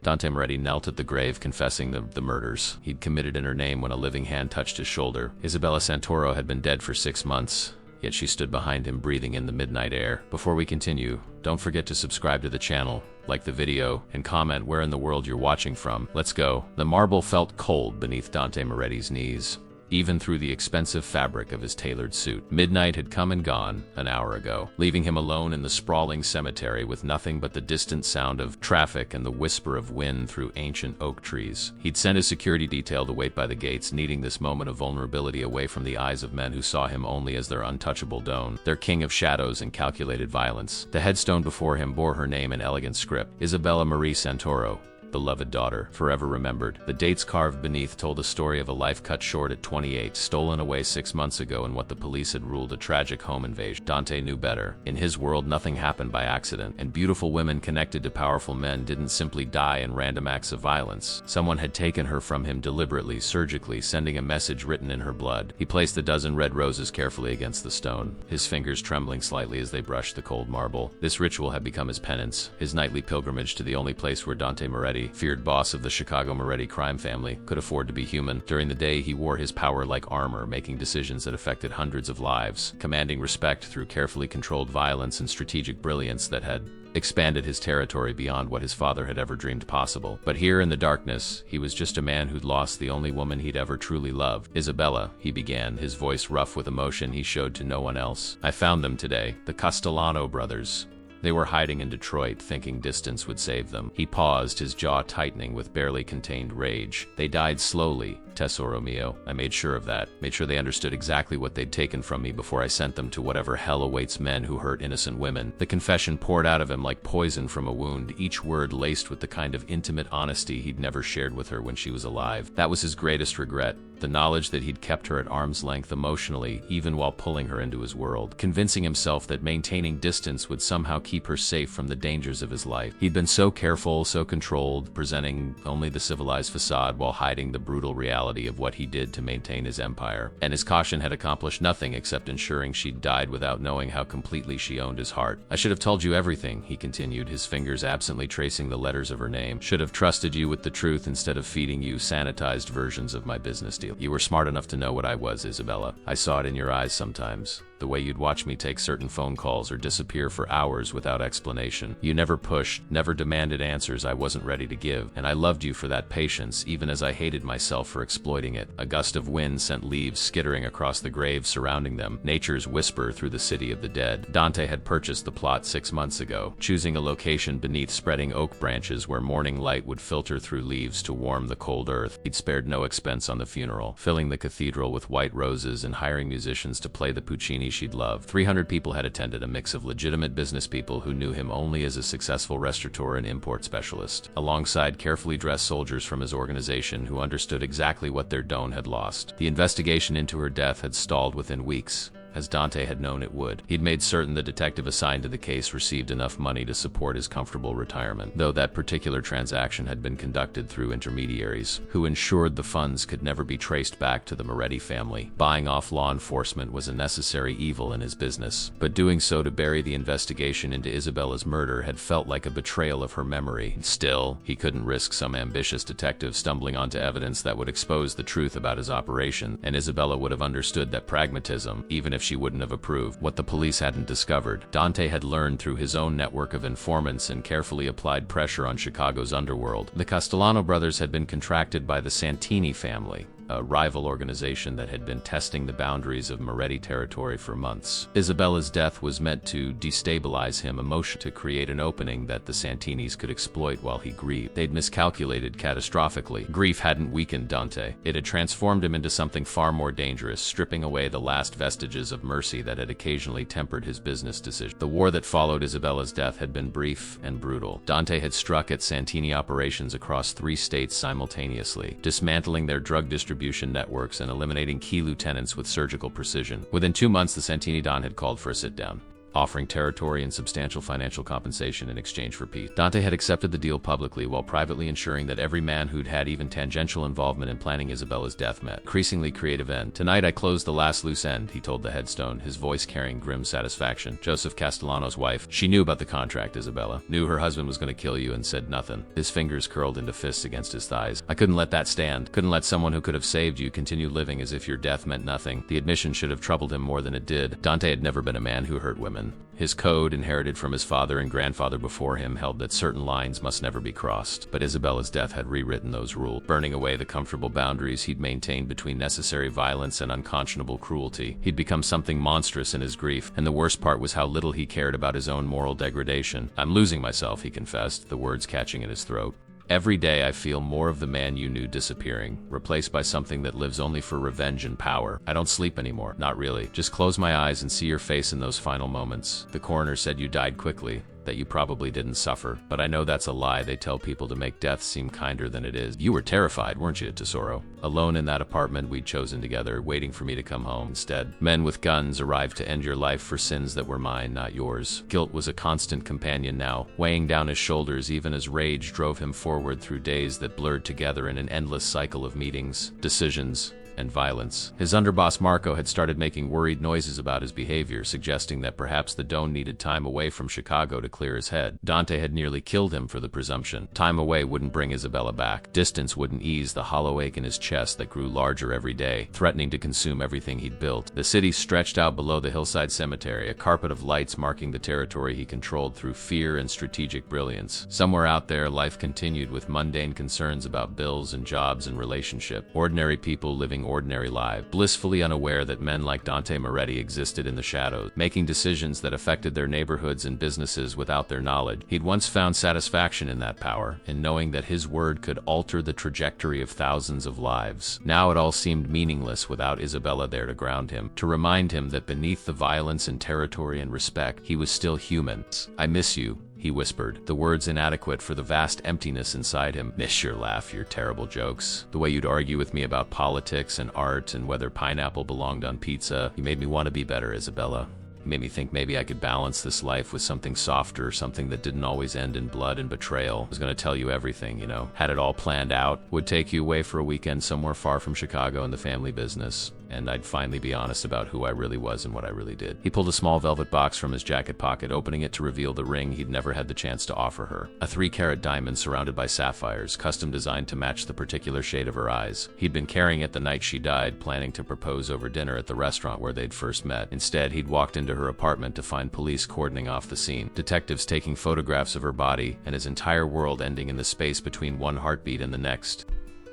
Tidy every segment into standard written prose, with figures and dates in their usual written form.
Dante Moretti knelt at the grave, confessing the murders he'd committed in her name when a living hand touched his shoulder. Isabella Santoro had been dead for 6 months, yet she stood behind him, breathing in the midnight air. Before we continue, don't forget to subscribe to the channel, like the video, and comment where in the world you're watching from. Let's go. The marble felt cold beneath Dante Moretti's knees, even through the expensive fabric of his tailored suit. Midnight had come and gone an hour ago, leaving him alone in the sprawling cemetery with nothing but the distant sound of traffic and the whisper of wind through ancient oak trees. He'd sent his security detail to wait by the gates, needing this moment of vulnerability away from the eyes of men who saw him only as their untouchable don, their king of shadows and calculated violence. The headstone before him bore her name in elegant script: Isabella Marie Santoro, beloved daughter, forever remembered. The dates carved beneath told a story of a life cut short at 28, stolen away 6 months ago in what the police had ruled a tragic home invasion. Dante knew better. In his world, nothing happened by accident, and beautiful women connected to powerful men didn't simply die in random acts of violence. Someone had taken her from him deliberately, surgically, sending a message written in her blood. He placed the dozen red roses carefully against the stone, his fingers trembling slightly as they brushed the cold marble. This ritual had become his penance, his nightly pilgrimage to the only place where Dante Moretti, feared boss of the Chicago Moretti crime family, could afford to be human. During the day, he wore his power like armor, making decisions that affected hundreds of lives, commanding respect through carefully controlled violence and strategic brilliance that had expanded his territory beyond what his father had ever dreamed possible. But here in the darkness, he was just a man who'd lost the only woman he'd ever truly loved. Isabella, he began, his voice rough with emotion he showed to no one else. I found them today, the Castellano brothers. They were hiding in Detroit, thinking distance would save them. He paused, his jaw tightening with barely contained rage. They died slowly, tesoro mio. I made sure of that. Made sure they understood exactly what they'd taken from me before I sent them to whatever hell awaits men who hurt innocent women. The confession poured out of him like poison from a wound, each word laced with the kind of intimate honesty he'd never shared with her when she was alive. That was his greatest regret. The knowledge that he'd kept her at arm's length emotionally, even while pulling her into his world, convincing himself that maintaining distance would somehow keep her safe from the dangers of his life. He'd been so careful, so controlled, presenting only the civilized facade while hiding the brutal reality of what he did to maintain his empire. And his caution had accomplished nothing except ensuring she'd died without knowing how completely she owned his heart. I should have told you everything, he continued, his fingers absently tracing the letters of her name. Should have trusted you with the truth instead of feeding you sanitized versions of my business deal. You were smart enough to know what I was, Isabella. I saw it in your eyes sometimes. The way you'd watch me take certain phone calls or disappear for hours without explanation. You never pushed, never demanded answers I wasn't ready to give, and I loved you for that patience, even as I hated myself for exploiting it. A gust of wind sent leaves skittering across the graves surrounding them, nature's whisper through the city of the dead. Dante had purchased the plot 6 months ago, choosing a location beneath spreading oak branches where morning light would filter through leaves to warm the cold earth. He'd spared no expense on the funeral, filling the cathedral with white roses and hiring musicians to play the Puccini she'd loved. 300 people had attended, a mix of legitimate business people who knew him only as a successful restaurateur and import specialist, alongside carefully dressed soldiers from his organization who understood exactly what their don had lost. The investigation into her death had stalled within weeks, as Dante had known it would. He'd made certain the detective assigned to the case received enough money to support his comfortable retirement, though that particular transaction had been conducted through intermediaries, who ensured the funds could never be traced back to the Moretti family. Buying off law enforcement was a necessary evil in his business, but doing so to bury the investigation into Isabella's murder had felt like a betrayal of her memory. Still, he couldn't risk some ambitious detective stumbling onto evidence that would expose the truth about his operation, and Isabella would have understood that pragmatism, even if she wouldn't have approved. What the police hadn't discovered, Dante had learned through his own network of informants and carefully applied pressure on Chicago's underworld. The Castellano brothers had been contracted by the Santini family, a rival organization that had been testing the boundaries of Moretti territory for months. Isabella's death was meant to destabilize him emotionally, to create an opening that the Santinis could exploit while he grieved. They'd miscalculated catastrophically. Grief hadn't weakened Dante. It had transformed him into something far more dangerous, stripping away the last vestiges of mercy that had occasionally tempered his business decisions. The war that followed Isabella's death had been brief and brutal. Dante had struck at Santini operations across 3 states simultaneously, dismantling their drug distribution networks and eliminating key lieutenants with surgical precision. Within 2 months, the Santini Don had called for a sit-down. offering territory and substantial financial compensation in exchange for peace. Dante had accepted the deal publicly while privately ensuring that every man who'd had even tangential involvement in planning Isabella's death met increasingly creative end. "Tonight I closed the last loose end," he told the headstone, his voice carrying grim satisfaction. Joseph Castellano's wife, she knew about the contract, Isabella. Knew her husband was going to kill you and said nothing. His fingers curled into fists against his thighs. "I couldn't let that stand. Couldn't let someone who could have saved you continue living as if your death meant nothing." The admission should have troubled him more than it did. Dante had never been a man who hurt women. His code, inherited from his father and grandfather before him, held that certain lines must never be crossed. But Isabella's death had rewritten those rules, burning away the comfortable boundaries he'd maintained between necessary violence and unconscionable cruelty. He'd become something monstrous in his grief, and the worst part was how little he cared about his own moral degradation. "I'm losing myself," he confessed, the words catching in his throat. "Every day I feel more of the man you knew disappearing, replaced by something that lives only for revenge and power. I don't sleep anymore, not really. Just close my eyes and see your face in those final moments. The coroner said you died quickly, that you probably didn't suffer. But I know that's a lie. They tell people to make death seem kinder than it is. You were terrified, weren't you, Tesoro? Alone in that apartment we'd chosen together, waiting for me to come home. Instead, men with guns arrived to end your life for sins that were mine, not yours." Guilt was a constant companion now, weighing down his shoulders even as rage drove him forward through days that blurred together in an endless cycle of meetings, decisions, and violence. His underboss Marco had started making worried noises about his behavior, suggesting that perhaps the Don needed time away from Chicago to clear his head. Dante had nearly killed him for the presumption. Time away wouldn't bring Isabella back. Distance wouldn't ease the hollow ache in his chest that grew larger every day, threatening to consume everything he'd built. The city stretched out below the hillside cemetery, a carpet of lights marking the territory he controlled through fear and strategic brilliance. Somewhere out there, life continued with mundane concerns about bills and jobs and relationship. Ordinary people living ordinary lives, blissfully unaware that men like Dante Moretti existed in the shadows, making decisions that affected their neighborhoods and businesses without their knowledge. He'd once found satisfaction in that power, in knowing that his word could alter the trajectory of thousands of lives. Now it all seemed meaningless without Isabella there to ground him, to remind him that beneath the violence and territory and respect, he was still human. "I miss you," he whispered, the words inadequate for the vast emptiness inside him. "Miss your laugh, your terrible jokes. The way you'd argue with me about politics and art and whether pineapple belonged on pizza. You made me want to be better, Isabella. You made me think maybe I could balance this life with something softer, something that didn't always end in blood and betrayal. I was going to tell you everything, you know. Had it all planned out. Would take you away for a weekend somewhere far from Chicago in the family business. And I'd finally be honest about who I really was and what I really did." He pulled a small velvet box from his jacket pocket, opening it to reveal the ring he'd never had the chance to offer her. A 3-carat diamond surrounded by sapphires, custom designed to match the particular shade of her eyes. He'd been carrying it the night she died, planning to propose over dinner at the restaurant where they'd first met. Instead, he'd walked into her apartment to find police cordoning off the scene, detectives taking photographs of her body, and his entire world ending in the space between one heartbeat and the next.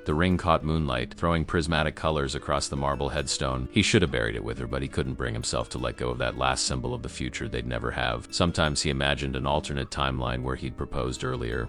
The ring caught moonlight, throwing prismatic colors across the marble headstone. He should have buried it with her, but he couldn't bring himself to let go of that last symbol of the future they'd never have. Sometimes he imagined an alternate timeline where he'd proposed earlier,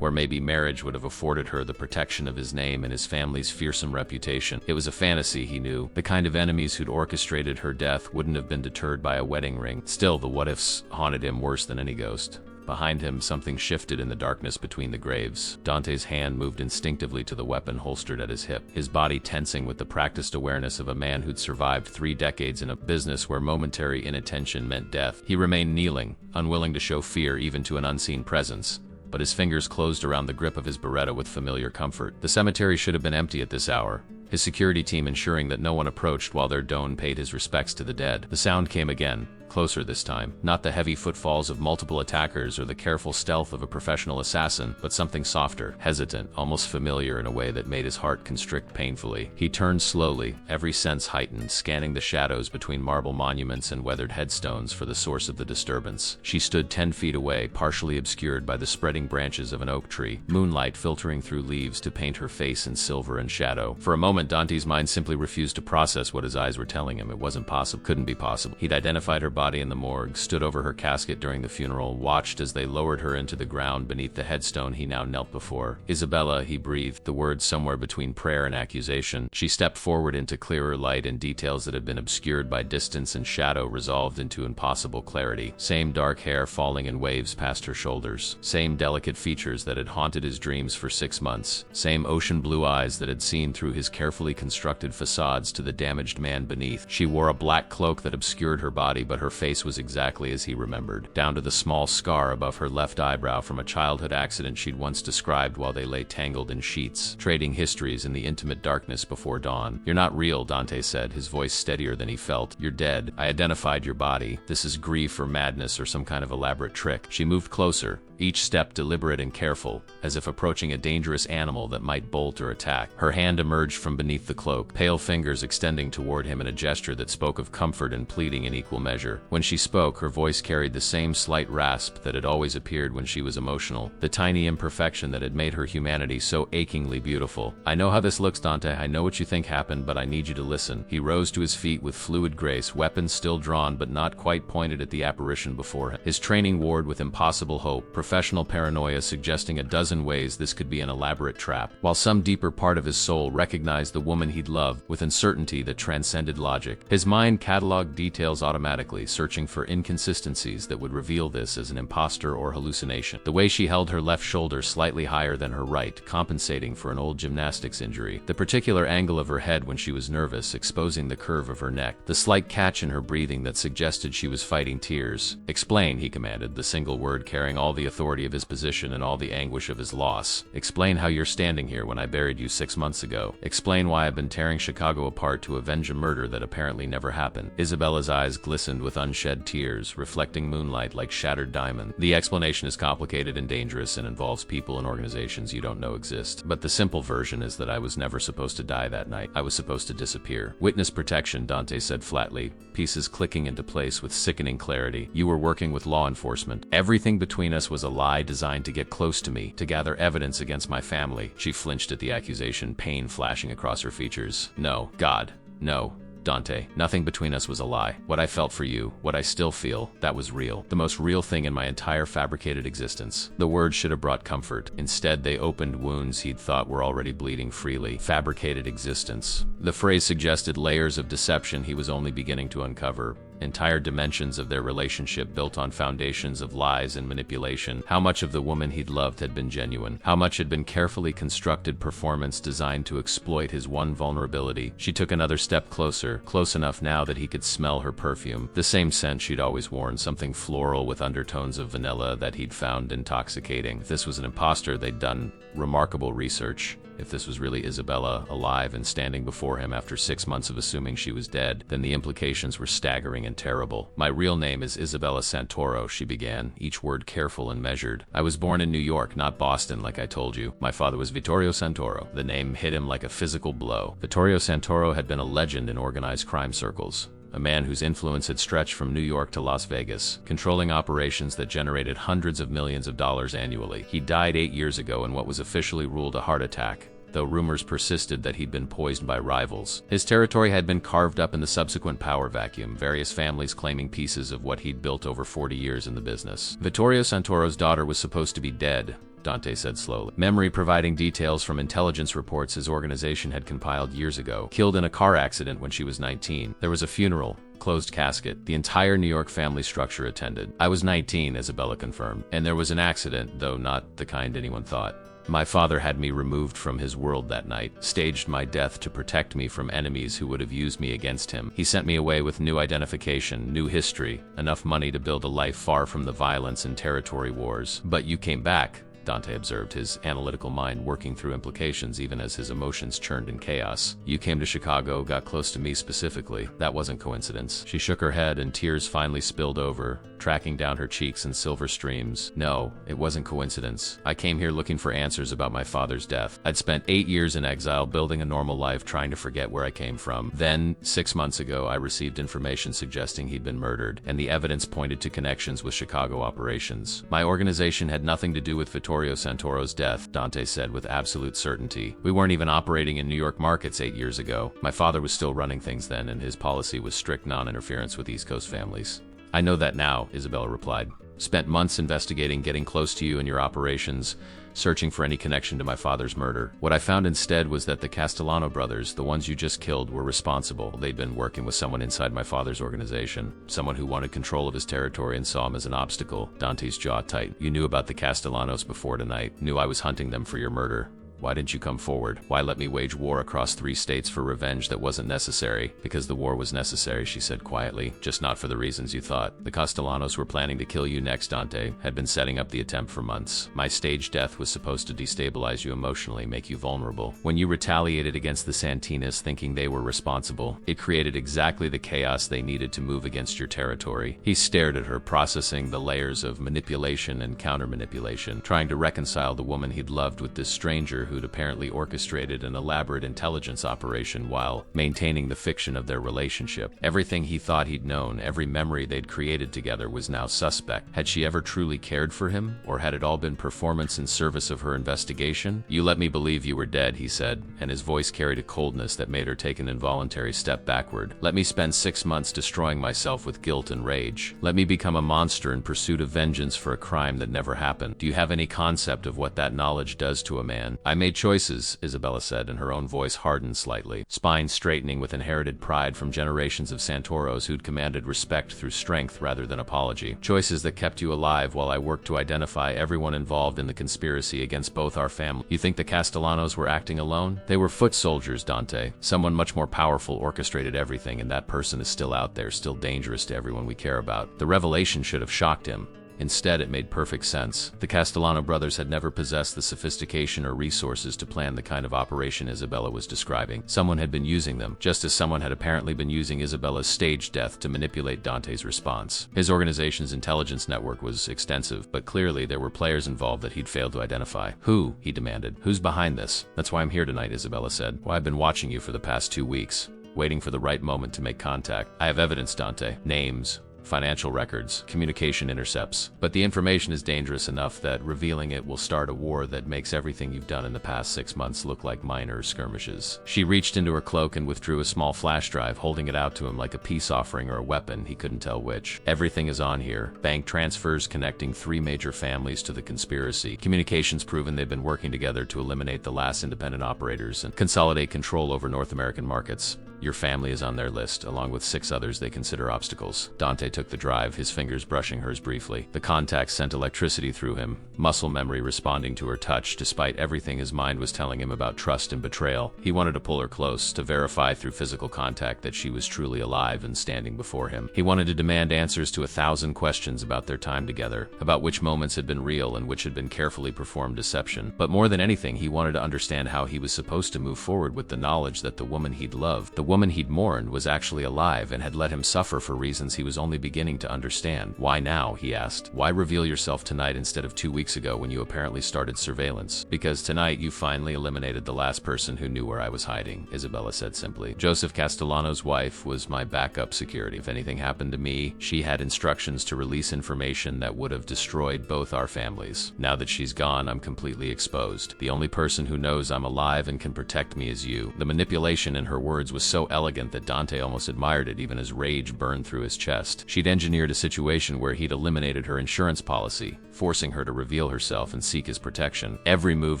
where maybe marriage would have afforded her the protection of his name and his family's fearsome reputation. It was a fantasy, he knew. The kind of enemies who'd orchestrated her death wouldn't have been deterred by a wedding ring. Still, the what-ifs haunted him worse than any ghost. Behind him, something shifted in the darkness between the graves. Dante's hand moved instinctively to the weapon holstered at his hip, his body tensing with the practiced awareness of a man who'd survived 3 decades in a business where momentary inattention meant death. He remained kneeling, unwilling to show fear even to an unseen presence, but his fingers closed around the grip of his Beretta with familiar comfort. The cemetery should have been empty at this hour, his security team ensuring that no one approached while their Don paid his respects to the dead. The sound came again, closer this time. Not the heavy footfalls of multiple attackers or the careful stealth of a professional assassin, but something softer, hesitant, almost familiar in a way that made his heart constrict painfully. He turned slowly, every sense heightened, scanning the shadows between marble monuments and weathered headstones for the source of the disturbance. She stood 10 feet away, partially obscured by the spreading branches of an oak tree, moonlight filtering through leaves to paint her face in silver and shadow. For a moment, Dante's mind simply refused to process what his eyes were telling him. It wasn't possible, couldn't be possible. He'd identified her body in the morgue, stood over her casket during the funeral, watched as they lowered her into the ground beneath the headstone he now knelt before. "Isabella," he breathed, the words somewhere between prayer and accusation. She stepped forward into clearer light, and details that had been obscured by distance and shadow resolved into impossible clarity. Same dark hair falling in waves past her shoulders. Same delicate features that had haunted his dreams for 6 months. Same ocean blue eyes that had seen through his careful carefully constructed facades to the damaged man beneath. She wore a black cloak that obscured her body, but her face was exactly as he remembered, down to the small scar above her left eyebrow from a childhood accident she'd once described while they lay tangled in sheets, trading histories in the intimate darkness before dawn. "You're not real," Dante said, his voice steadier than he felt. "You're dead. I identified your body. This is grief or madness or some kind of elaborate trick." She moved closer, each step deliberate and careful, as if approaching a dangerous animal that might bolt or attack. Her hand emerged from beneath the cloak, pale fingers extending toward him in a gesture that spoke of comfort and pleading in equal measure. When she spoke, her voice carried the same slight rasp that had always appeared when she was emotional, the tiny imperfection that had made her humanity so achingly beautiful. "I know how this looks, Dante. I know what you think happened, but I need you to listen." He rose to his feet with fluid grace, weapons still drawn but not quite pointed at the apparition before him. His training warred with impossible hope, professional paranoia suggesting a dozen ways this could be an elaborate trap, while some deeper part of his soul recognized the woman he'd loved with uncertainty that transcended logic. His mind cataloged details automatically, searching for inconsistencies that would reveal this as an imposter or hallucination. The way she held her left shoulder slightly higher than her right, compensating for an old gymnastics injury. The particular angle of her head when she was nervous, exposing the curve of her neck. The slight catch in her breathing that suggested she was fighting tears. "Explain," he commanded, the single word carrying all the authority of his position and all the anguish of his loss. "Explain how you're standing here when I buried you 6 months ago. Explain why I've been tearing Chicago apart to avenge a murder that apparently never happened." Isabella's eyes glistened with unshed tears, reflecting moonlight like shattered diamond. "The explanation is complicated and dangerous and involves people and organizations you don't know exist. But the simple version is that I was never supposed to die that night. I was supposed to disappear." "Witness protection," Dante said flatly, pieces clicking into place with sickening clarity. "You were working with law enforcement. Everything between us was a lie designed to get close to me, to gather evidence against my family." She flinched at the accusation, pain flashing across her features. "No, God, no. Dante, nothing between us was a lie. What I felt for you, what I still feel, that was real. The most real thing in my entire fabricated existence." The words should have brought comfort. Instead, they opened wounds he'd thought were already bleeding freely. Fabricated existence. The phrase suggested layers of deception he was only beginning to uncover. Entire dimensions of their relationship built on foundations of lies and manipulation. How much of the woman he'd loved had been genuine? How much had been carefully constructed performance designed to exploit his one vulnerability? She took another step closer, close enough now that he could smell her perfume. The same scent she'd always worn, something floral with undertones of vanilla that he'd found intoxicating. If this was an imposter, they'd done remarkable research. If this was really Isabella, alive and standing before him after 6 months of assuming she was dead, then the implications were staggering and terrible. "My real name is Isabella Santoro," she began, each word careful and measured. "I was born in New York, not Boston, like I told you. My father was Vittorio Santoro." The name hit him like a physical blow. Vittorio Santoro had been a legend in organized crime circles. A man whose influence had stretched from New York to Las Vegas, controlling operations that generated hundreds of millions of dollars annually. He died 8 years ago in what was officially ruled a heart attack, though rumors persisted that he'd been poisoned by rivals. His territory had been carved up in the subsequent power vacuum, various families claiming pieces of what he'd built over 40 years in the business. Vittorio Santoro's daughter was supposed to be dead, Dante said slowly. Memory providing details from intelligence reports his organization had compiled years ago. Killed in a car accident when she was 19. There was a funeral, closed casket. The entire New York family structure attended. "I was 19, Isabella confirmed. And there was an accident, though not the kind anyone thought. My father had me removed from his world that night, staged my death to protect me from enemies who would have used me against him. He sent me away with new identification, new history, enough money to build a life far from the violence and territory wars. But you came back," Dante observed, his analytical mind working through implications even as his emotions churned in chaos. "You came to Chicago, got close to me specifically. That wasn't coincidence." She shook her head and tears finally spilled over, tracking down her cheeks in silver streams. "No, it wasn't coincidence. I came here looking for answers about my father's death. I'd spent 8 years in exile building a normal life, trying to forget where I came from. Then, 6 months ago, I received information suggesting he'd been murdered, and the evidence pointed to connections with Chicago operations. My organization had nothing to do with Vittorio Santoro's death," Dante said with absolute certainty. "We weren't even operating in New York markets 8 years ago. My father was still running things then, and his policy was strict non-interference with East Coast families." "I know that now," Isabella replied. "Spent months investigating, getting close to you and your operations, searching for any connection to my father's murder. What I found instead was that the Castellano brothers, the ones you just killed, were responsible. They'd been working with someone inside my father's organization, someone who wanted control of his territory and saw him as an obstacle." Dante's jaw tight. "You knew about the Castellanos before tonight, knew I was hunting them for your murder." Why didn't you come forward? Why let me wage war across 3 states for revenge that wasn't necessary? Because the war was necessary, she said quietly, just not for the reasons you thought. The Castellanos were planning to kill you next, Dante, had been setting up the attempt for months. My staged death was supposed to destabilize you emotionally, make you vulnerable. When you retaliated against the Santinas thinking they were responsible, it created exactly the chaos they needed to move against your territory. He stared at her, processing the layers of manipulation and counter-manipulation, trying to reconcile the woman he'd loved with this stranger who'd apparently orchestrated an elaborate intelligence operation while maintaining the fiction of their relationship. Everything he thought he'd known, every memory they'd created together was now suspect. Had she ever truly cared for him, or had it all been performance in service of her investigation? You let me believe you were dead, he said, and his voice carried a coldness that made her take an involuntary step backward. Let me spend 6 months destroying myself with guilt and rage. Let me become a monster in pursuit of vengeance for a crime that never happened. Do you have any concept of what that knowledge does to a man? I made choices, Isabella said, and her own voice hardened slightly, spine straightening with inherited pride from generations of Santoros who'd commanded respect through strength rather than apology. Choices that kept you alive while I worked to identify everyone involved in the conspiracy against both our family. You think the Castellanos were acting alone? They were foot soldiers, Dante. Someone much more powerful orchestrated everything, and that person is still out there, still dangerous to everyone we care about. The revelation should have shocked him. Instead, it made perfect sense. The Castellano brothers had never possessed the sophistication or resources to plan the kind of operation Isabella was describing. Someone had been using them, just as someone had apparently been using Isabella's staged death to manipulate Dante's response. His organization's intelligence network was extensive, but clearly there were players involved that he'd failed to identify. Who? He demanded. Who's behind this? That's why I'm here tonight, Isabella said. Why I've been watching you for the past 2 weeks, waiting for the right moment to make contact. I have evidence, Dante. Names, financial records, communication intercepts. But the information is dangerous enough that revealing it will start a war that makes everything you've done in the past 6 months look like minor skirmishes. She reached into her cloak and withdrew a small flash drive, holding it out to him like a peace offering or a weapon, he couldn't tell which. Everything is on here. Bank transfers connecting 3 major families to the conspiracy. Communications proven they've been working together to eliminate the last independent operators and consolidate control over North American markets. Your family is on their list, along with 6 others they consider obstacles. Dante took the drive, his fingers brushing hers briefly. The contact sent electricity through him, muscle memory responding to her touch despite everything his mind was telling him about trust and betrayal. He wanted to pull her close, to verify through physical contact that she was truly alive and standing before him. He wanted to demand answers to 1,000 questions about their time together, about which moments had been real and which had been carefully performed deception. But more than anything, he wanted to understand how he was supposed to move forward with the knowledge that the woman he'd loved, the woman he'd mourned, was actually alive and had let him suffer for reasons he was only beginning to understand. Why now? He asked. Why reveal yourself tonight instead of 2 weeks ago when you apparently started surveillance? Because tonight you finally eliminated the last person who knew where I was hiding, Isabella said simply. Joseph Castellano's wife was my backup security. If anything happened to me, she had instructions to release information that would have destroyed both our families. Now that she's gone, I'm completely exposed. The only person who knows I'm alive and can protect me is you. The manipulation in her words was so elegant that Dante almost admired it, even as rage burned through his chest. She'd engineered a situation where he'd eliminated her insurance policy, forcing her to reveal herself and seek his protection. Every move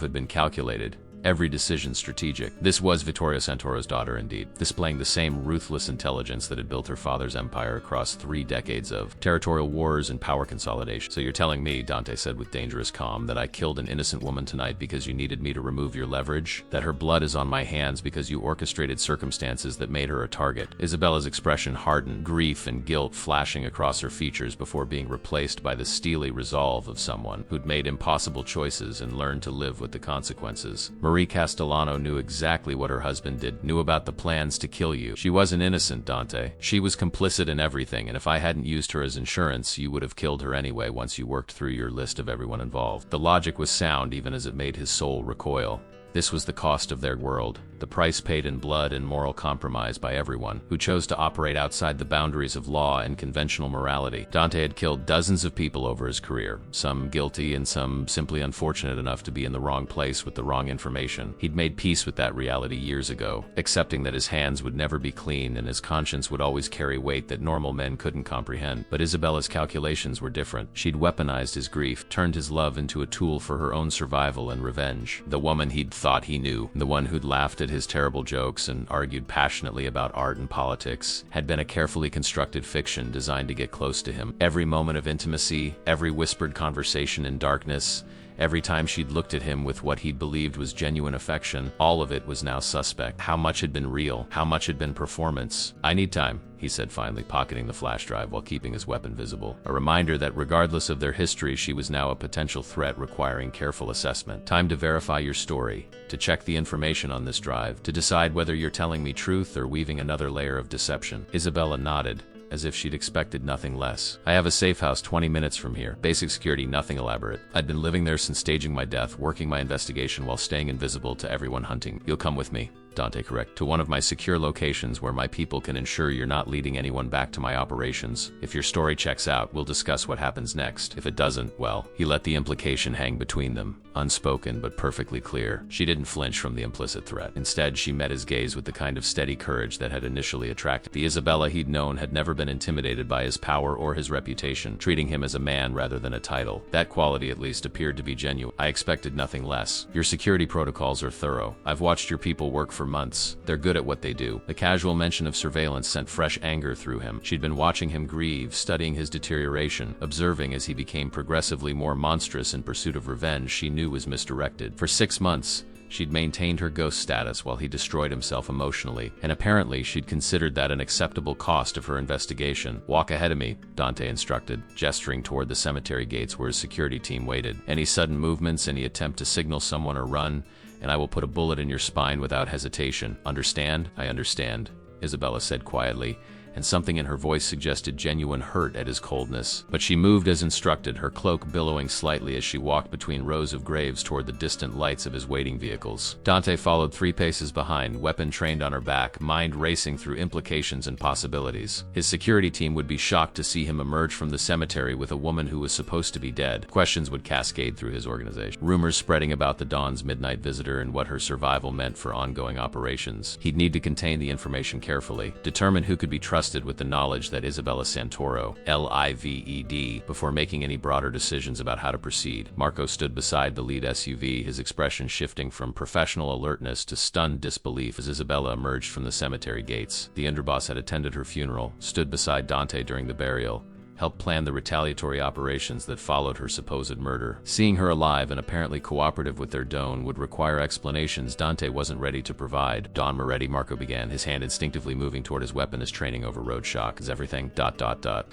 had been calculated, every decision strategic. This was Vittorio Santoro's daughter indeed, displaying the same ruthless intelligence that had built her father's empire across 3 decades of territorial wars and power consolidation. So you're telling me, Dante said with dangerous calm, that I killed an innocent woman tonight because you needed me to remove your leverage? That her blood is on my hands because you orchestrated circumstances that made her a target? Isabella's expression hardened, grief and guilt flashing across her features before being replaced by the steely resolve of someone who'd made impossible choices and learned to live with the consequences. Marie Castellano knew exactly what her husband did, knew about the plans to kill you. She wasn't innocent, Dante. She was complicit in everything, and if I hadn't used her as insurance, you would have killed her anyway once you worked through your list of everyone involved. The logic was sound even as it made his soul recoil. This was the cost of their world, the price paid in blood and moral compromise by everyone who chose to operate outside the boundaries of law and conventional morality. Dante had killed dozens of people over his career, some guilty and some simply unfortunate enough to be in the wrong place with the wrong information. He'd made peace with that reality years ago, accepting that his hands would never be clean and his conscience would always carry weight that normal men couldn't comprehend. But Isabella's calculations were different. She'd weaponized his grief, turned his love into a tool for her own survival and revenge. The woman he'd thought he knew, the one who'd laughed at his terrible jokes and argued passionately about art and politics, had been a carefully constructed fiction designed to get close to him. Every moment of intimacy, every whispered conversation in darkness, every time she'd looked at him with what he'd believed was genuine affection, all of it was now suspect. How much had been real? How much had been performance? "I need time," he said finally, pocketing the flash drive while keeping his weapon visible. A reminder that regardless of their history, she was now a potential threat requiring careful assessment. "Time to verify your story, to check the information on this drive, to decide whether you're telling me truth or weaving another layer of deception." Isabella nodded, as if she'd expected nothing less. "I have a safe house 20 minutes from here. Basic security, nothing elaborate. I'd been living there since staging my death, working my investigation while staying invisible to everyone hunting. You'll come with me." Dante correct. "To one of my secure locations where my people can ensure you're not leading anyone back to my operations. If your story checks out, we'll discuss what happens next. If it doesn't, well," he let the implication hang between them, unspoken but perfectly clear. She didn't flinch from the implicit threat. Instead, she met his gaze with the kind of steady courage that had initially attracted. The Isabella he'd known had never been intimidated by his power or his reputation, treating him as a man rather than a title. That quality at least appeared to be genuine. "I expected nothing less. Your security protocols are thorough. I've watched your people work for months. They're good at what they do." The casual mention of surveillance sent fresh anger through him. She'd been watching him grieve, studying his deterioration, observing as he became progressively more monstrous in pursuit of revenge she knew was misdirected. For 6 months, she'd maintained her ghost status while he destroyed himself emotionally, and apparently she'd considered that an acceptable cost of her investigation. "Walk ahead of me," Dante instructed, gesturing toward the cemetery gates where his security team waited. "Any sudden movements, any attempt to signal someone or run, and I will put a bullet in your spine without hesitation. Understand?" "I understand," Isabella said quietly, and something in her voice suggested genuine hurt at his coldness. But she moved as instructed, her cloak billowing slightly as she walked between rows of graves toward the distant lights of his waiting vehicles. Dante followed 3 paces behind, weapon trained on her back, mind racing through implications and possibilities. His security team would be shocked to see him emerge from the cemetery with a woman who was supposed to be dead. Questions would cascade through his organization. Rumors spreading about the Dawn's midnight visitor and what her survival meant for ongoing operations. He'd need to contain the information carefully, determine who could be trusted with the knowledge that Isabella Santoro, Lived, before making any broader decisions about how to proceed. Marco stood beside the lead SUV, his expression shifting from professional alertness to stunned disbelief as Isabella emerged from the cemetery gates. The underboss had attended her funeral, stood beside Dante during the burial, helped plan the retaliatory operations that followed her supposed murder. Seeing her alive and apparently cooperative with their Doan would require explanations Dante wasn't ready to provide. "Don Moretti," Marco began, his hand instinctively moving toward his weapon as training over road shock. "Is everything ...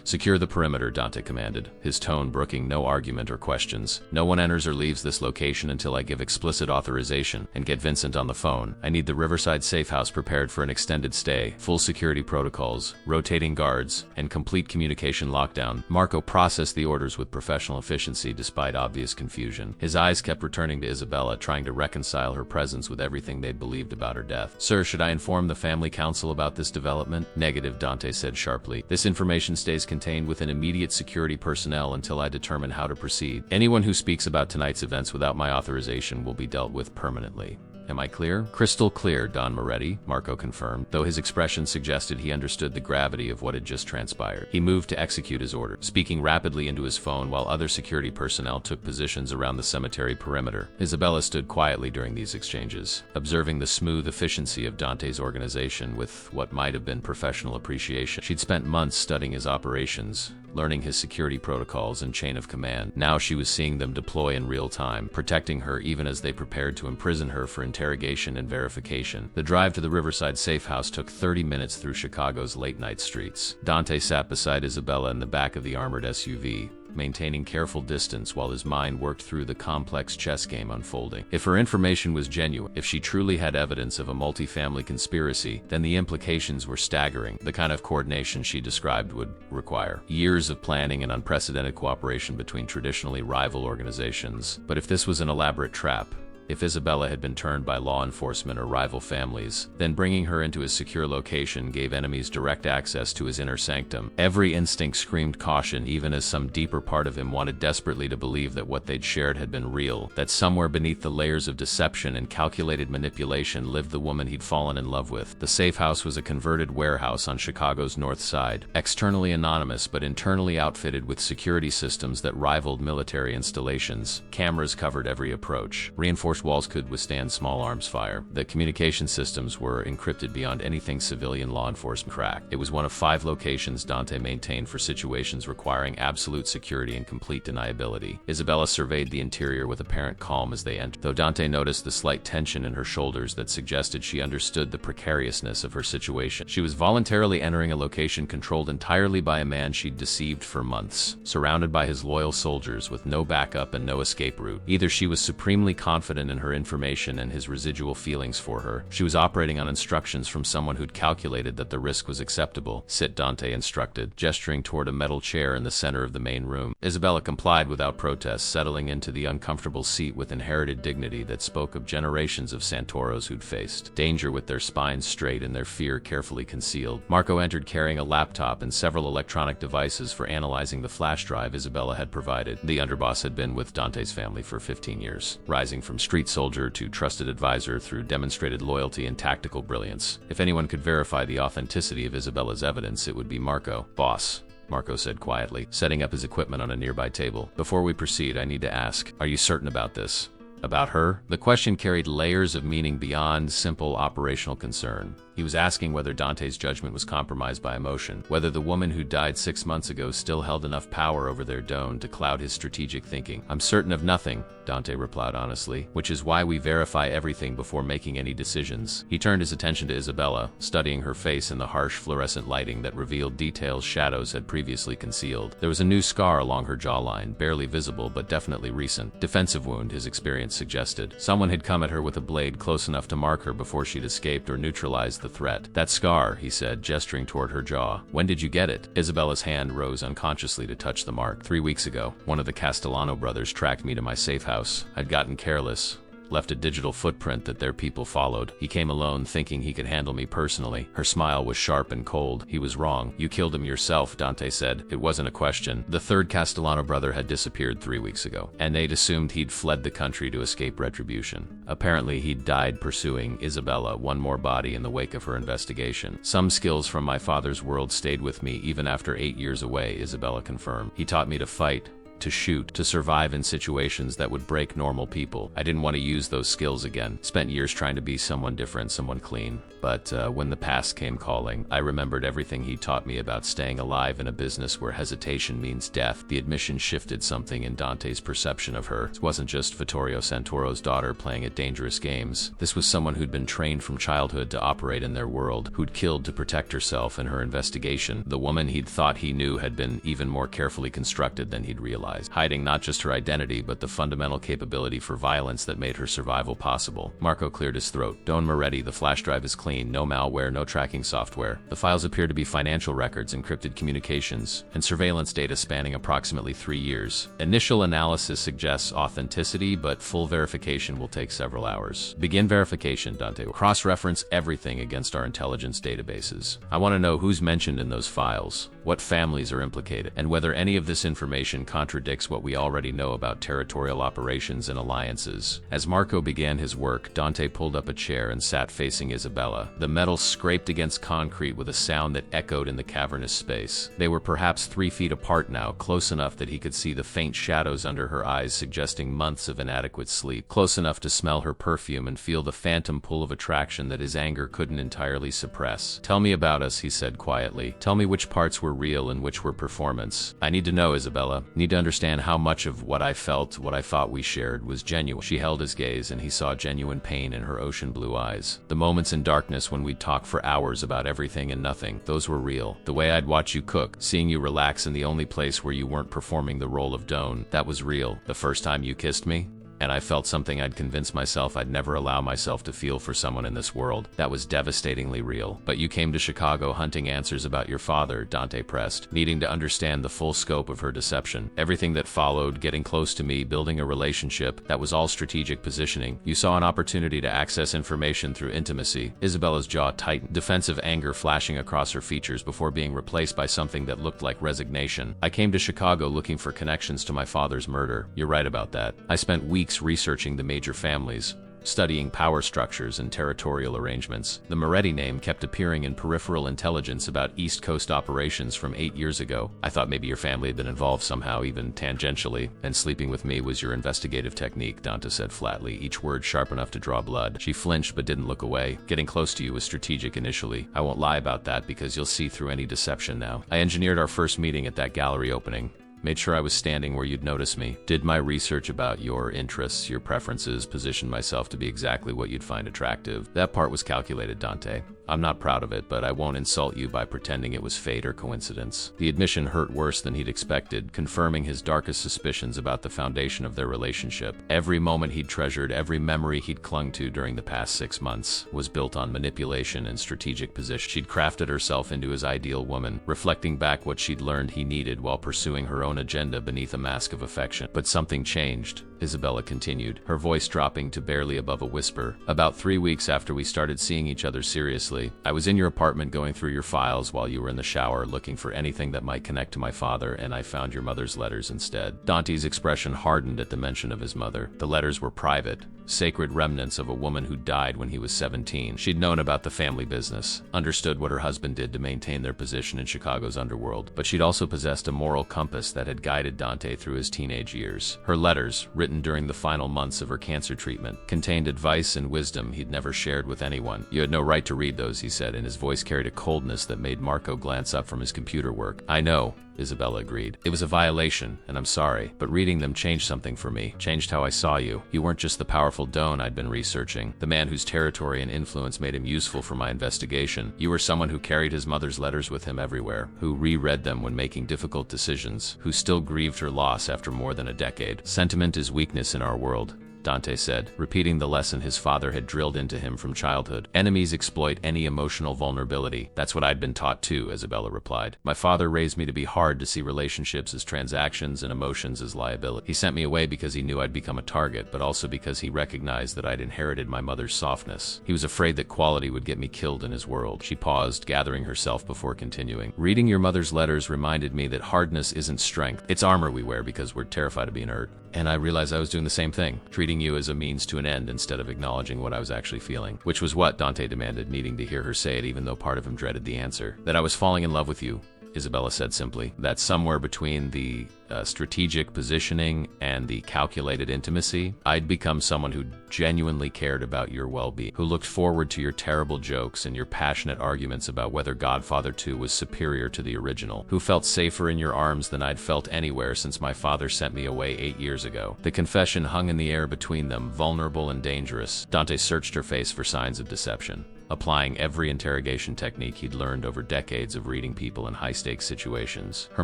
Secure the perimeter," Dante commanded, his tone brooking no argument or questions. "No one enters or leaves this location until I give explicit authorization. And get Vincent on the phone. I need the Riverside safe house prepared for an extended stay. Full security protocols, rotating guards, and complete communication lockdown." Marco processed the orders with professional efficiency despite obvious confusion. His eyes kept returning to Isabella, trying to reconcile her presence with everything they'd believed about her death. "Sir, should I inform the family council about this development?" "Negative," Dante said sharply. "This information stays contained within immediate security personnel until I determine how to proceed. Anyone who speaks about tonight's events without my authorization will be dealt with permanently. Am I clear?" "Crystal clear, Don Moretti," Marco confirmed, though his expression suggested he understood the gravity of what had just transpired. He moved to execute his order, speaking rapidly into his phone while other security personnel took positions around the cemetery perimeter. Isabella stood quietly during these exchanges, observing the smooth efficiency of Dante's organization with what might have been professional appreciation. She'd spent months studying his operations, learning his security protocols and chain of command. Now she was seeing them deploy in real time, protecting her even as they prepared to imprison her for interrogation and verification. The drive to the Riverside safe house took 30 minutes through Chicago's late-night streets. Dante sat beside Isabella in the back of the armored SUV, maintaining careful distance while his mind worked through the complex chess game unfolding. If her information was genuine, if she truly had evidence of a multi-family conspiracy, then the implications were staggering. The kind of coordination she described would require years of planning and unprecedented cooperation between traditionally rival organizations. But if this was an elaborate trap, if Isabella had been turned by law enforcement or rival families, then bringing her into his secure location gave enemies direct access to his inner sanctum. Every instinct screamed caution, even as some deeper part of him wanted desperately to believe that what they'd shared had been real, that somewhere beneath the layers of deception and calculated manipulation lived the woman he'd fallen in love with. The safe house was a converted warehouse on Chicago's north side, externally anonymous but internally outfitted with security systems that rivaled military installations. Cameras covered every approach, reinforced reinforced walls could withstand small arms fire. The communication systems were encrypted beyond anything civilian law enforcement cracked. It was one of 5 locations Dante maintained for situations requiring absolute security and complete deniability. Isabella surveyed the interior with apparent calm as they entered, though Dante noticed the slight tension in her shoulders that suggested she understood the precariousness of her situation. She was voluntarily entering a location controlled entirely by a man she'd deceived for months, surrounded by his loyal soldiers with no backup and no escape route. Either she was supremely confident in her information and his residual feelings for her. She was operating on instructions from someone who'd calculated that the risk was acceptable. Sit, Dante instructed, gesturing toward a metal chair in the center of the main room. Isabella complied without protest, settling into the uncomfortable seat with inherited dignity that spoke of generations of Santoros who'd faced danger with their spines straight and their fear carefully concealed. Marco entered carrying a laptop and several electronic devices for analyzing the flash drive Isabella had provided. The underboss had been with Dante's family for 15 years, rising from street soldier to trusted advisor through demonstrated loyalty and tactical brilliance. If anyone could verify the authenticity of Isabella's evidence, it would be Marco. Boss, Marco said quietly, setting up his equipment on a nearby table. Before we proceed, I need to ask, are you certain about this? About her? The question carried layers of meaning beyond simple operational concern. He was asking whether Dante's judgment was compromised by emotion, whether the woman who died 6 months ago still held enough power over their Doan to cloud his strategic thinking. I'm certain of nothing, Dante replied honestly, which is why we verify everything before making any decisions. He turned his attention to Isabella, studying her face in the harsh fluorescent lighting that revealed details shadows had previously concealed. There was a new scar along her jawline, barely visible but definitely recent. Defensive wound, his experience suggested. Someone had come at her with a blade close enough to mark her before she'd escaped or neutralized the threat. That scar, he said, gesturing toward her jaw. When did you get it? Isabella's hand rose unconsciously to touch the mark. 3 weeks ago. One of the Castellano brothers tracked me to my safe house. I'd gotten careless, left a digital footprint that their people followed. He came alone, thinking he could handle me personally. Her smile was sharp and cold. He was wrong. You killed him yourself, Dante said. It wasn't a question. The third Castellano brother had disappeared 3 weeks ago, and they'd assumed he'd fled the country to escape retribution. Apparently, he'd died pursuing Isabella, one more body in the wake of her investigation. Some skills from my father's world stayed with me even after 8 years away, Isabella confirmed. He taught me to fight, to shoot, to survive in situations that would break normal people. I didn't want to use those skills again. Spent years trying to be someone different, someone clean. But when the past came calling, I remembered everything he taught me about staying alive in a business where hesitation means death. The admission shifted something in Dante's perception of her. It wasn't just Vittorio Santoro's daughter playing at dangerous games. This was someone who'd been trained from childhood to operate in their world, who'd killed to protect herself in her investigation. The woman he'd thought he knew had been even more carefully constructed than he'd realized, hiding not just her identity but the fundamental capability for violence that made her survival possible. Marco cleared his throat. Don Moretti, the flash drive is clean, no malware, no tracking software. The files appear to be financial records, encrypted communications, and surveillance data spanning approximately 3 years. Initial analysis suggests authenticity, but full verification will take several hours. Begin verification, Dante. Cross-reference everything against our intelligence databases. I want to know who's mentioned in those files, what families are implicated, and whether any of this information contradicts what we already know about territorial operations and alliances. As Marco began his work, Dante pulled up a chair and sat facing Isabella. The metal scraped against concrete with a sound that echoed in the cavernous space. They were perhaps 3 feet apart now, close enough that he could see the faint shadows under her eyes suggesting months of inadequate sleep, close enough to smell her perfume and feel the phantom pull of attraction that his anger couldn't entirely suppress. Tell me about us, he said quietly. Tell me which parts were real and which were performance. I need to know, Isabella. Need to understand how much of what I felt, what I thought we shared, was genuine. She held his gaze and he saw genuine pain in her ocean blue eyes. The moments in darkness when we'd talk for hours about everything and nothing, those were real. The way I'd watch you cook, seeing you relax in the only place where you weren't performing the role of Doan, that was real. The first time you kissed me, and I felt something I'd convinced myself I'd never allow myself to feel for someone in this world. That was devastatingly real. But you came to Chicago hunting answers about your father, Dante pressed, needing to understand the full scope of her deception. Everything that followed, getting close to me, building a relationship, that was all strategic positioning. You saw an opportunity to access information through intimacy. Isabella's jaw tightened, defensive anger flashing across her features before being replaced by something that looked like resignation. I came to Chicago looking for connections to my father's murder. You're right about that. I spent weeks researching the major families, studying power structures and territorial arrangements. The Moretti name kept appearing in peripheral intelligence about East Coast operations from 8 years ago. I thought maybe your family had been involved somehow, even tangentially, and sleeping with me was your investigative technique, Dante said flatly, each word sharp enough to draw blood. She flinched but didn't look away. Getting close to you was strategic initially. I won't lie about that because you'll see through any deception now. I engineered our first meeting at that gallery opening. Made sure I was standing where you'd notice me. Did my research about your interests, your preferences, positioned myself to be exactly what you'd find attractive. That part was calculated, Dante. I'm not proud of it, but I won't insult you by pretending it was fate or coincidence. The admission hurt worse than he'd expected, confirming his darkest suspicions about the foundation of their relationship. Every moment he'd treasured, every memory he'd clung to during the past 6 months, was built on manipulation and strategic position. She'd crafted herself into his ideal woman, reflecting back what she'd learned he needed while pursuing her own agenda beneath a mask of affection. But something changed, Isabella continued, her voice dropping to barely above a whisper. About 3 weeks after we started seeing each other seriously, I was in your apartment going through your files while you were in the shower looking for anything that might connect to my father, and I found your mother's letters instead. Dante's expression hardened at the mention of his mother. The letters were private, sacred remnants of a woman who died when he was 17. She'd known about the family business, understood what her husband did to maintain their position in Chicago's underworld, but she'd also possessed a moral compass that had guided Dante through his teenage years. Her letters, written during the final months of her cancer treatment, contained advice and wisdom he'd never shared with anyone. You had no right to read those, he said, and his voice carried a coldness that made Marco glance up from his computer work. I know, Isabella agreed. It was a violation, and I'm sorry, but reading them changed something for me, changed how I saw you. You weren't just the powerful Doan I'd been researching, the man whose territory and influence made him useful for my investigation. You were someone who carried his mother's letters with him everywhere, who reread them when making difficult decisions, who still grieved her loss after more than a decade. Sentiment is weakness in our world, Dante said, repeating the lesson his father had drilled into him from childhood. Enemies exploit any emotional vulnerability. That's what I'd been taught too, Isabella replied. My father raised me to be hard, to see relationships as transactions and emotions as liability. He sent me away because he knew I'd become a target, but also because he recognized that I'd inherited my mother's softness. He was afraid that quality would get me killed in his world. She paused, gathering herself before continuing. Reading your mother's letters reminded me that hardness isn't strength. It's armor we wear because we're terrified of being hurt. And I realized I was doing the same thing, treating you as a means to an end instead of acknowledging what I was actually feeling. Which was what, Dante demanded, needing to hear her say it even though part of him dreaded the answer. That I was falling in love with you, Isabella said simply. That somewhere between the strategic positioning and the calculated intimacy, I'd become someone who genuinely cared about your well-being, who looked forward to your terrible jokes and your passionate arguments about whether Godfather 2 was superior to the original, who felt safer in your arms than I'd felt anywhere since my father sent me away 8 years ago. The confession hung in the air between them, vulnerable and dangerous. Dante searched her face for signs of deception, applying every interrogation technique he'd learned over decades of reading people in high-stakes situations. Her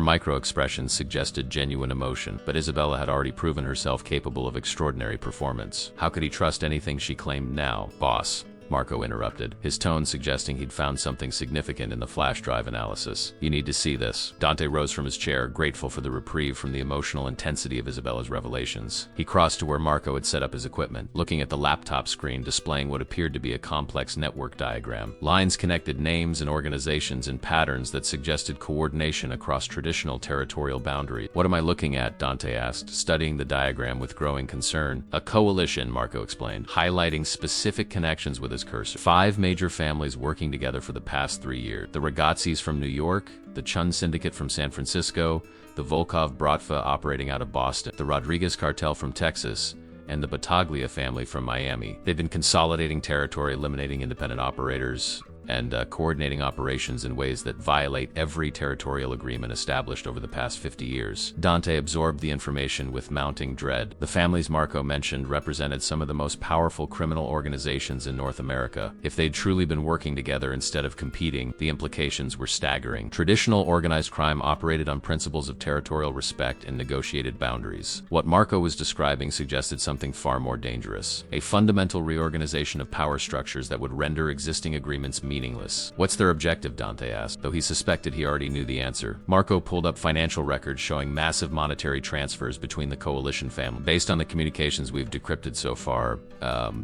micro-expressions suggested genuine emotion, but Isabella had already proven herself capable of extraordinary performance. How could he trust anything she claimed now? Boss, Marco interrupted, his tone suggesting he'd found something significant in the flash drive analysis. You need to see this. Dante rose from his chair, grateful for the reprieve from the emotional intensity of Isabella's revelations. He crossed to where Marco had set up his equipment, looking at the laptop screen displaying what appeared to be a complex network diagram. Lines connected names and organizations in patterns that suggested coordination across traditional territorial boundaries. What am I looking at? Dante asked, studying the diagram with growing concern. A coalition, Marco explained, highlighting specific connections with his cursor. 5 major families working together for the past 3 years. The Ragazzis from New York, the Chun Syndicate from San Francisco, the Volkov Bratva operating out of Boston, the Rodriguez Cartel from Texas, and the Battaglia family from Miami. They've been consolidating territory, eliminating independent operators, and coordinating operations in ways that violate every territorial agreement established over the past 50 years. Dante absorbed the information with mounting dread. The families Marco mentioned represented some of the most powerful criminal organizations in North America. If they'd truly been working together instead of competing, the implications were staggering. Traditional organized crime operated on principles of territorial respect and negotiated boundaries. What Marco was describing suggested something far more dangerous: a fundamental reorganization of power structures that would render existing agreements meaningless. What's their objective? Dante asked, though he suspected he already knew the answer. Marco pulled up financial records showing massive monetary transfers between the coalition family. Based on the communications we've decrypted so far,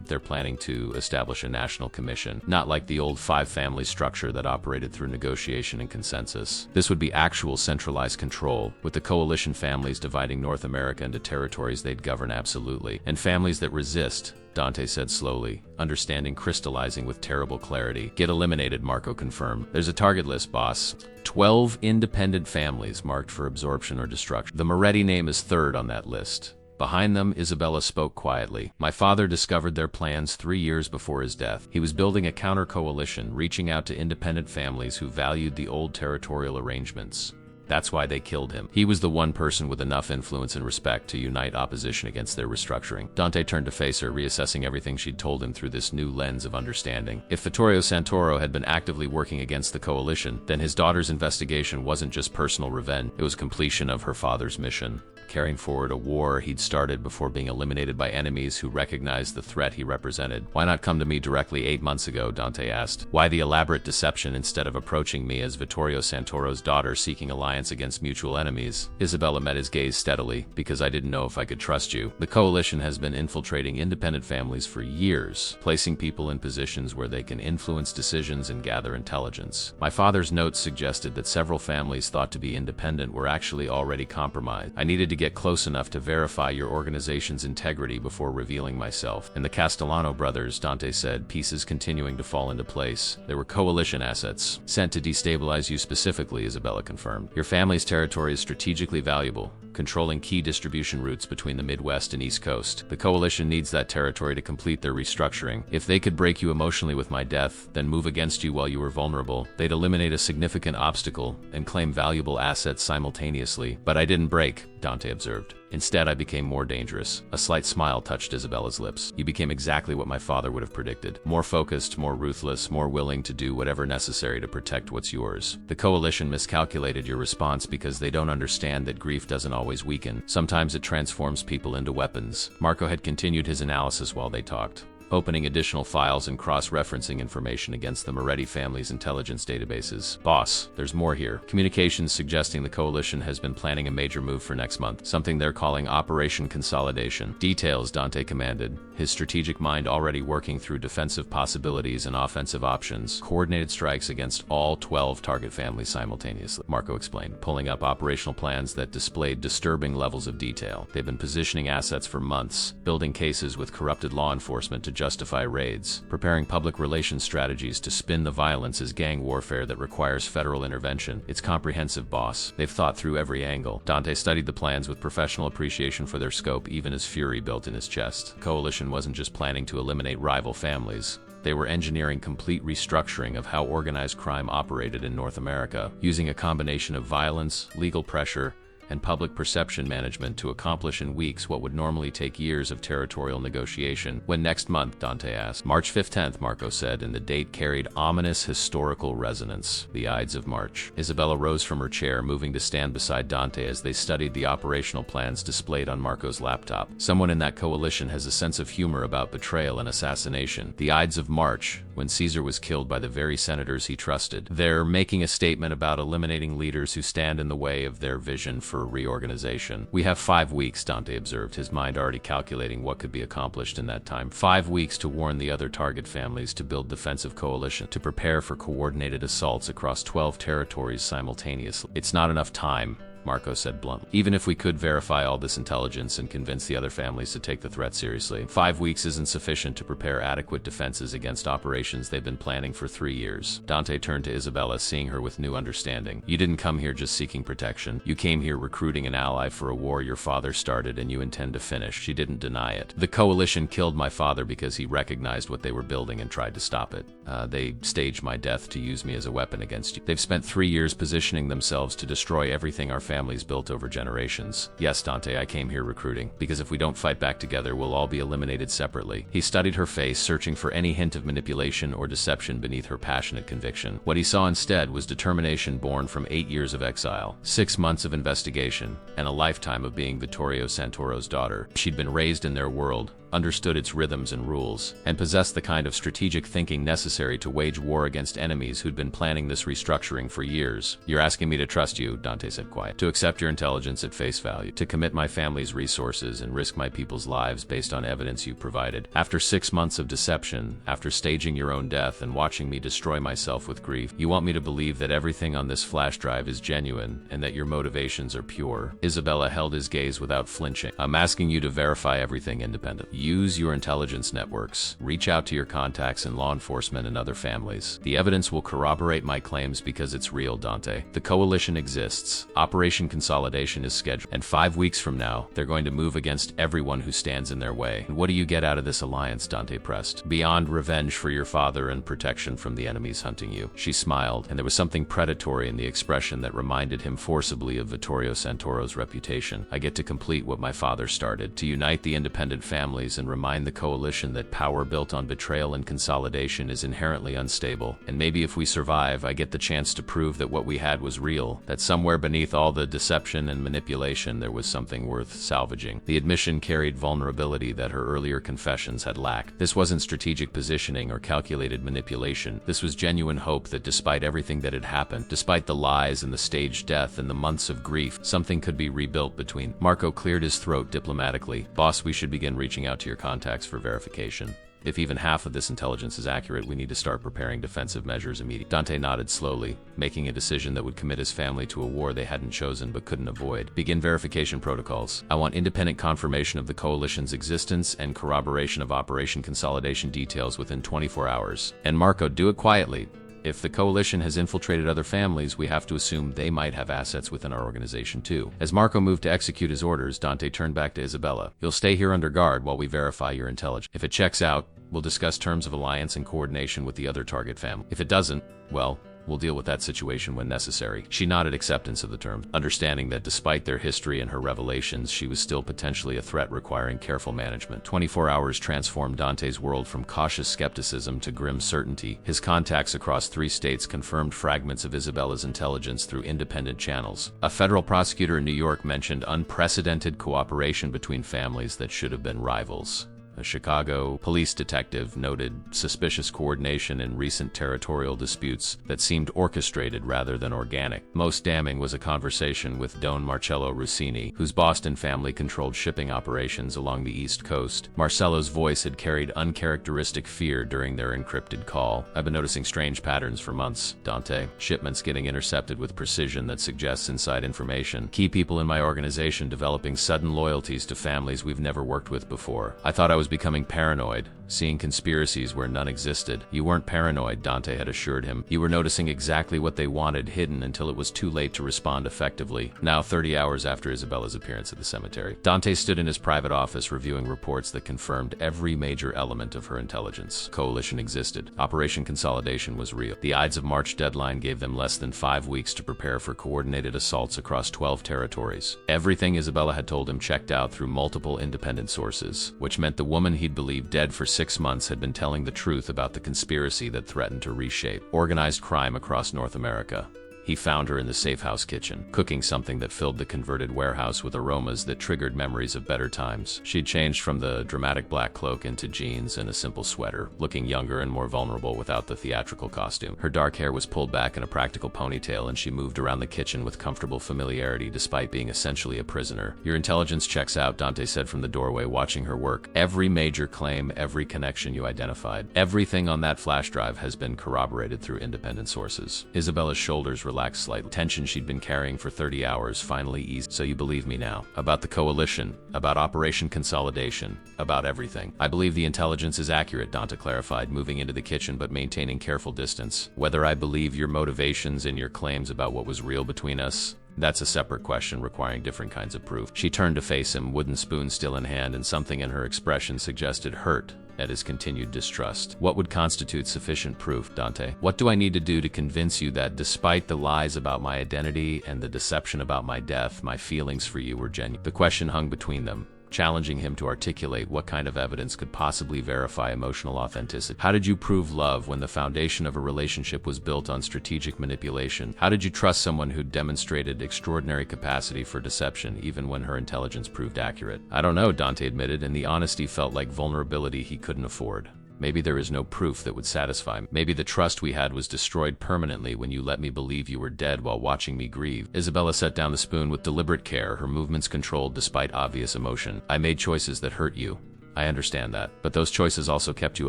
they're planning to establish a national commission, not like the old 5-family structure that operated through negotiation and consensus. This would be actual centralized control, with the coalition families dividing North America into territories they'd govern absolutely, and families that resist Dante said slowly, understanding crystallizing with terrible clarity. Get eliminated, Marco confirmed. There's a target list, boss. 12 independent families marked for absorption or destruction. The Moretti name is third on that list. Behind them, Isabella spoke quietly. My father discovered their plans 3 years before his death. He was building a counter-coalition, reaching out to independent families who valued the old territorial arrangements. That's why they killed him. He was the one person with enough influence and respect to unite opposition against their restructuring. Dante turned to face her, reassessing everything she'd told him through this new lens of understanding. If Vittorio Santoro had been actively working against the coalition, then his daughter's investigation wasn't just personal revenge, it was completion of her father's mission. Carrying forward a war he'd started before being eliminated by enemies who recognized the threat he represented. Why not come to me directly 8 months ago, Dante asked. Why the elaborate deception instead of approaching me as Vittorio Santoro's daughter seeking alliance against mutual enemies? Isabella met his gaze steadily. Because I didn't know if I could trust you. The coalition has been infiltrating independent families for years, placing people in positions where they can influence decisions and gather intelligence. My father's notes suggested that several families thought to be independent were actually already compromised. I needed to get close enough to verify your organization's integrity before revealing myself. And the Castellano brothers, Dante said, pieces continuing to fall into place. There were coalition assets sent to destabilize you specifically, Isabella confirmed. Your family's territory is strategically valuable, controlling key distribution routes between the Midwest and East Coast. The coalition needs that territory to complete their restructuring. If they could break you emotionally with my death, then move against you while you were vulnerable, they'd eliminate a significant obstacle and claim valuable assets simultaneously. But I didn't break, Dante observed. Instead, I became more dangerous. A slight smile touched Isabella's lips. You became exactly what my father would have predicted. More focused, more ruthless, more willing to do whatever necessary to protect what's yours. The coalition miscalculated your response because they don't understand that grief doesn't always weaken. Sometimes it transforms people into weapons. Marco had continued his analysis while they talked, opening additional files and cross-referencing information against the Moretti family's intelligence databases. Boss, there's more here. Communications suggesting the coalition has been planning a major move for next month, something they're calling Operation Consolidation. Details, Dante commanded, his strategic mind already working through defensive possibilities and offensive options. Coordinated strikes against all 12 target families simultaneously, Marco explained, pulling up operational plans that displayed disturbing levels of detail. They've been positioning assets for months, building cases with corrupted law enforcement to justify raids, preparing public relations strategies to spin the violence as gang warfare that requires federal intervention. It's comprehensive, boss. They've thought through every angle. Dante studied the plans with professional appreciation for their scope, even as fury built in his chest. The coalition wasn't just planning to eliminate rival families. They were engineering complete restructuring of how organized crime operated in North America, using a combination of violence, legal pressure, and public perception management to accomplish in weeks what would normally take years of territorial negotiation. When next month, Dante asked. March 15th, Marco said, and the date carried ominous historical resonance. The Ides of March. Isabella rose from her chair, moving to stand beside Dante as they studied the operational plans displayed on Marco's laptop. Someone in that coalition has a sense of humor about betrayal and assassination. The Ides of March, when Caesar was killed by the very senators he trusted. They're making a statement about eliminating leaders who stand in the way of their vision for reorganization. We have 5 weeks, Dante observed, his mind already calculating what could be accomplished in that time. 5 weeks to warn the other target families, to build defensive coalition, to prepare for coordinated assaults across 12 territories simultaneously. It's not enough time, Marco said bluntly. Even if we could verify all this intelligence and convince the other families to take the threat seriously, 5 weeks isn't sufficient to prepare adequate defenses against operations they've been planning for 3 years. Dante turned to Isabella, seeing her with new understanding. You didn't come here just seeking protection. You came here recruiting an ally for a war your father started and you intend to finish. She didn't deny it. The coalition killed my father because he recognized what they were building and tried to stop it. They staged my death to use me as a weapon against you. They've spent 3 years positioning themselves to destroy everything our families built over generations. Yes, Dante, I came here recruiting, because if we don't fight back together, we'll all be eliminated separately. He studied her face, searching for any hint of manipulation or deception beneath her passionate conviction. What he saw instead was determination born from 8 years of exile, 6 months of investigation, and a lifetime of being Vittorio Santoro's daughter. She'd been raised in their world, understood its rhythms and rules, and possessed the kind of strategic thinking necessary to wage war against enemies who'd been planning this restructuring for years. You're asking me to trust you, Dante said quiet, to accept your intelligence at face value, to commit my family's resources and risk my people's lives based on evidence you provided. After 6 months of deception, after staging your own death and watching me destroy myself with grief, you want me to believe that everything on this flash drive is genuine and that your motivations are pure. Isabella held his gaze without flinching. I'm asking you to verify everything independently. Use your intelligence networks. Reach out to your contacts in law enforcement and other families. The evidence will corroborate my claims because it's real, Dante. The coalition exists. Operation Consolidation is scheduled, and 5 weeks from now, they're going to move against everyone who stands in their way. And what do you get out of this alliance, Dante pressed? Beyond revenge for your father and protection from the enemies hunting you. She smiled, and there was something predatory in the expression that reminded him forcibly of Vittorio Santoro's reputation. I get to complete what my father started, to unite the independent families and remind the coalition that power built on betrayal and consolidation is inherently unstable. And maybe if we survive, I get the chance to prove that what we had was real, that somewhere beneath all the deception and manipulation there was something worth salvaging. The admission carried vulnerability that her earlier confessions had lacked. This wasn't strategic positioning or calculated manipulation. This was genuine hope that despite everything that had happened, despite the lies and the staged death and the months of grief, something could be rebuilt between. Marco cleared his throat diplomatically. Boss, we should begin reaching out to your contacts for verification. If even half of this intelligence is accurate, we need to start preparing defensive measures immediately. Dante nodded slowly, making a decision that would commit his family to a war they hadn't chosen but couldn't avoid. Begin verification protocols. I want independent confirmation of the coalition's existence and corroboration of Operation Consolidation details within 24 hours. And Marco, do it quietly. If the coalition has infiltrated other families, we have to assume they might have assets within our organization too. As Marco moved to execute his orders, Dante turned back to Isabella. You'll stay here under guard while we verify your intelligence. If it checks out, we'll discuss terms of alliance and coordination with the other target family. If it doesn't, well, we'll deal with that situation when necessary. She nodded acceptance of the terms, understanding that despite their history and her revelations, she was still potentially a threat requiring careful management. 24 hours transformed Dante's world from cautious skepticism to grim certainty. His contacts across 3 states confirmed fragments of Isabella's intelligence through independent channels. A federal prosecutor in New York mentioned unprecedented cooperation between families that should have been rivals. A Chicago police detective noted suspicious coordination in recent territorial disputes that seemed orchestrated rather than organic. Most damning was a conversation with Don Marcello Rossini, whose Boston family controlled shipping operations along the East Coast. Marcello's voice had carried uncharacteristic fear during their encrypted call. I've been noticing strange patterns for months, Dante. Shipments getting intercepted with precision that suggests inside information. Key people in my organization developing sudden loyalties to families we've never worked with before. I thought I was becoming paranoid, seeing conspiracies where none existed. You weren't paranoid, Dante had assured him. You were noticing exactly what they wanted hidden until it was too late to respond effectively. Now, 30 hours after Isabella's appearance at the cemetery, Dante stood in his private office reviewing reports that confirmed every major element of her intelligence. Coalition existed. Operation Consolidation was real. The Ides of March deadline gave them less than 5 weeks to prepare for coordinated assaults across 12 territories. Everything Isabella had told him checked out through multiple independent sources, which meant the woman he'd believed dead for 6 months had been telling the truth about the conspiracy that threatened to reshape organized crime across North America. He found her in the safe house kitchen, cooking something that filled the converted warehouse with aromas that triggered memories of better times. She'd changed from the dramatic black cloak into jeans and a simple sweater, looking younger and more vulnerable without the theatrical costume. Her dark hair was pulled back in a practical ponytail, and she moved around the kitchen with comfortable familiarity despite being essentially a prisoner. Your intelligence checks out, Dante said from the doorway, watching her work. Every major claim, every connection you identified, everything on that flash drive has been corroborated through independent sources. Isabella's shoulders relaxed slightly. Tension she'd been carrying for 30 hours finally eased. So you believe me now? About the coalition, about Operation Consolidation, about everything. I believe the intelligence is accurate, Dante clarified, moving into the kitchen but maintaining careful distance. Whether I believe your motivations and your claims about what was real between us, that's a separate question requiring different kinds of proof. She turned to face him, wooden spoon still in hand, and something in her expression suggested hurt at his continued distrust. What would constitute sufficient proof, Dante? What do I need to do to convince you that despite the lies about my identity and the deception about my death, my feelings for you were genuine? The question hung between them, challenging him to articulate what kind of evidence could possibly verify emotional authenticity. How did you prove love when the foundation of a relationship was built on strategic manipulation? How did you trust someone who demonstrated extraordinary capacity for deception even when her intelligence proved accurate? I don't know, Dante admitted, and the honesty felt like vulnerability he couldn't afford. Maybe there is no proof that would satisfy me. Maybe the trust we had was destroyed permanently when you let me believe you were dead while watching me grieve. Isabella set down the spoon with deliberate care, her movements controlled despite obvious emotion. I made choices that hurt you. I understand that. But those choices also kept you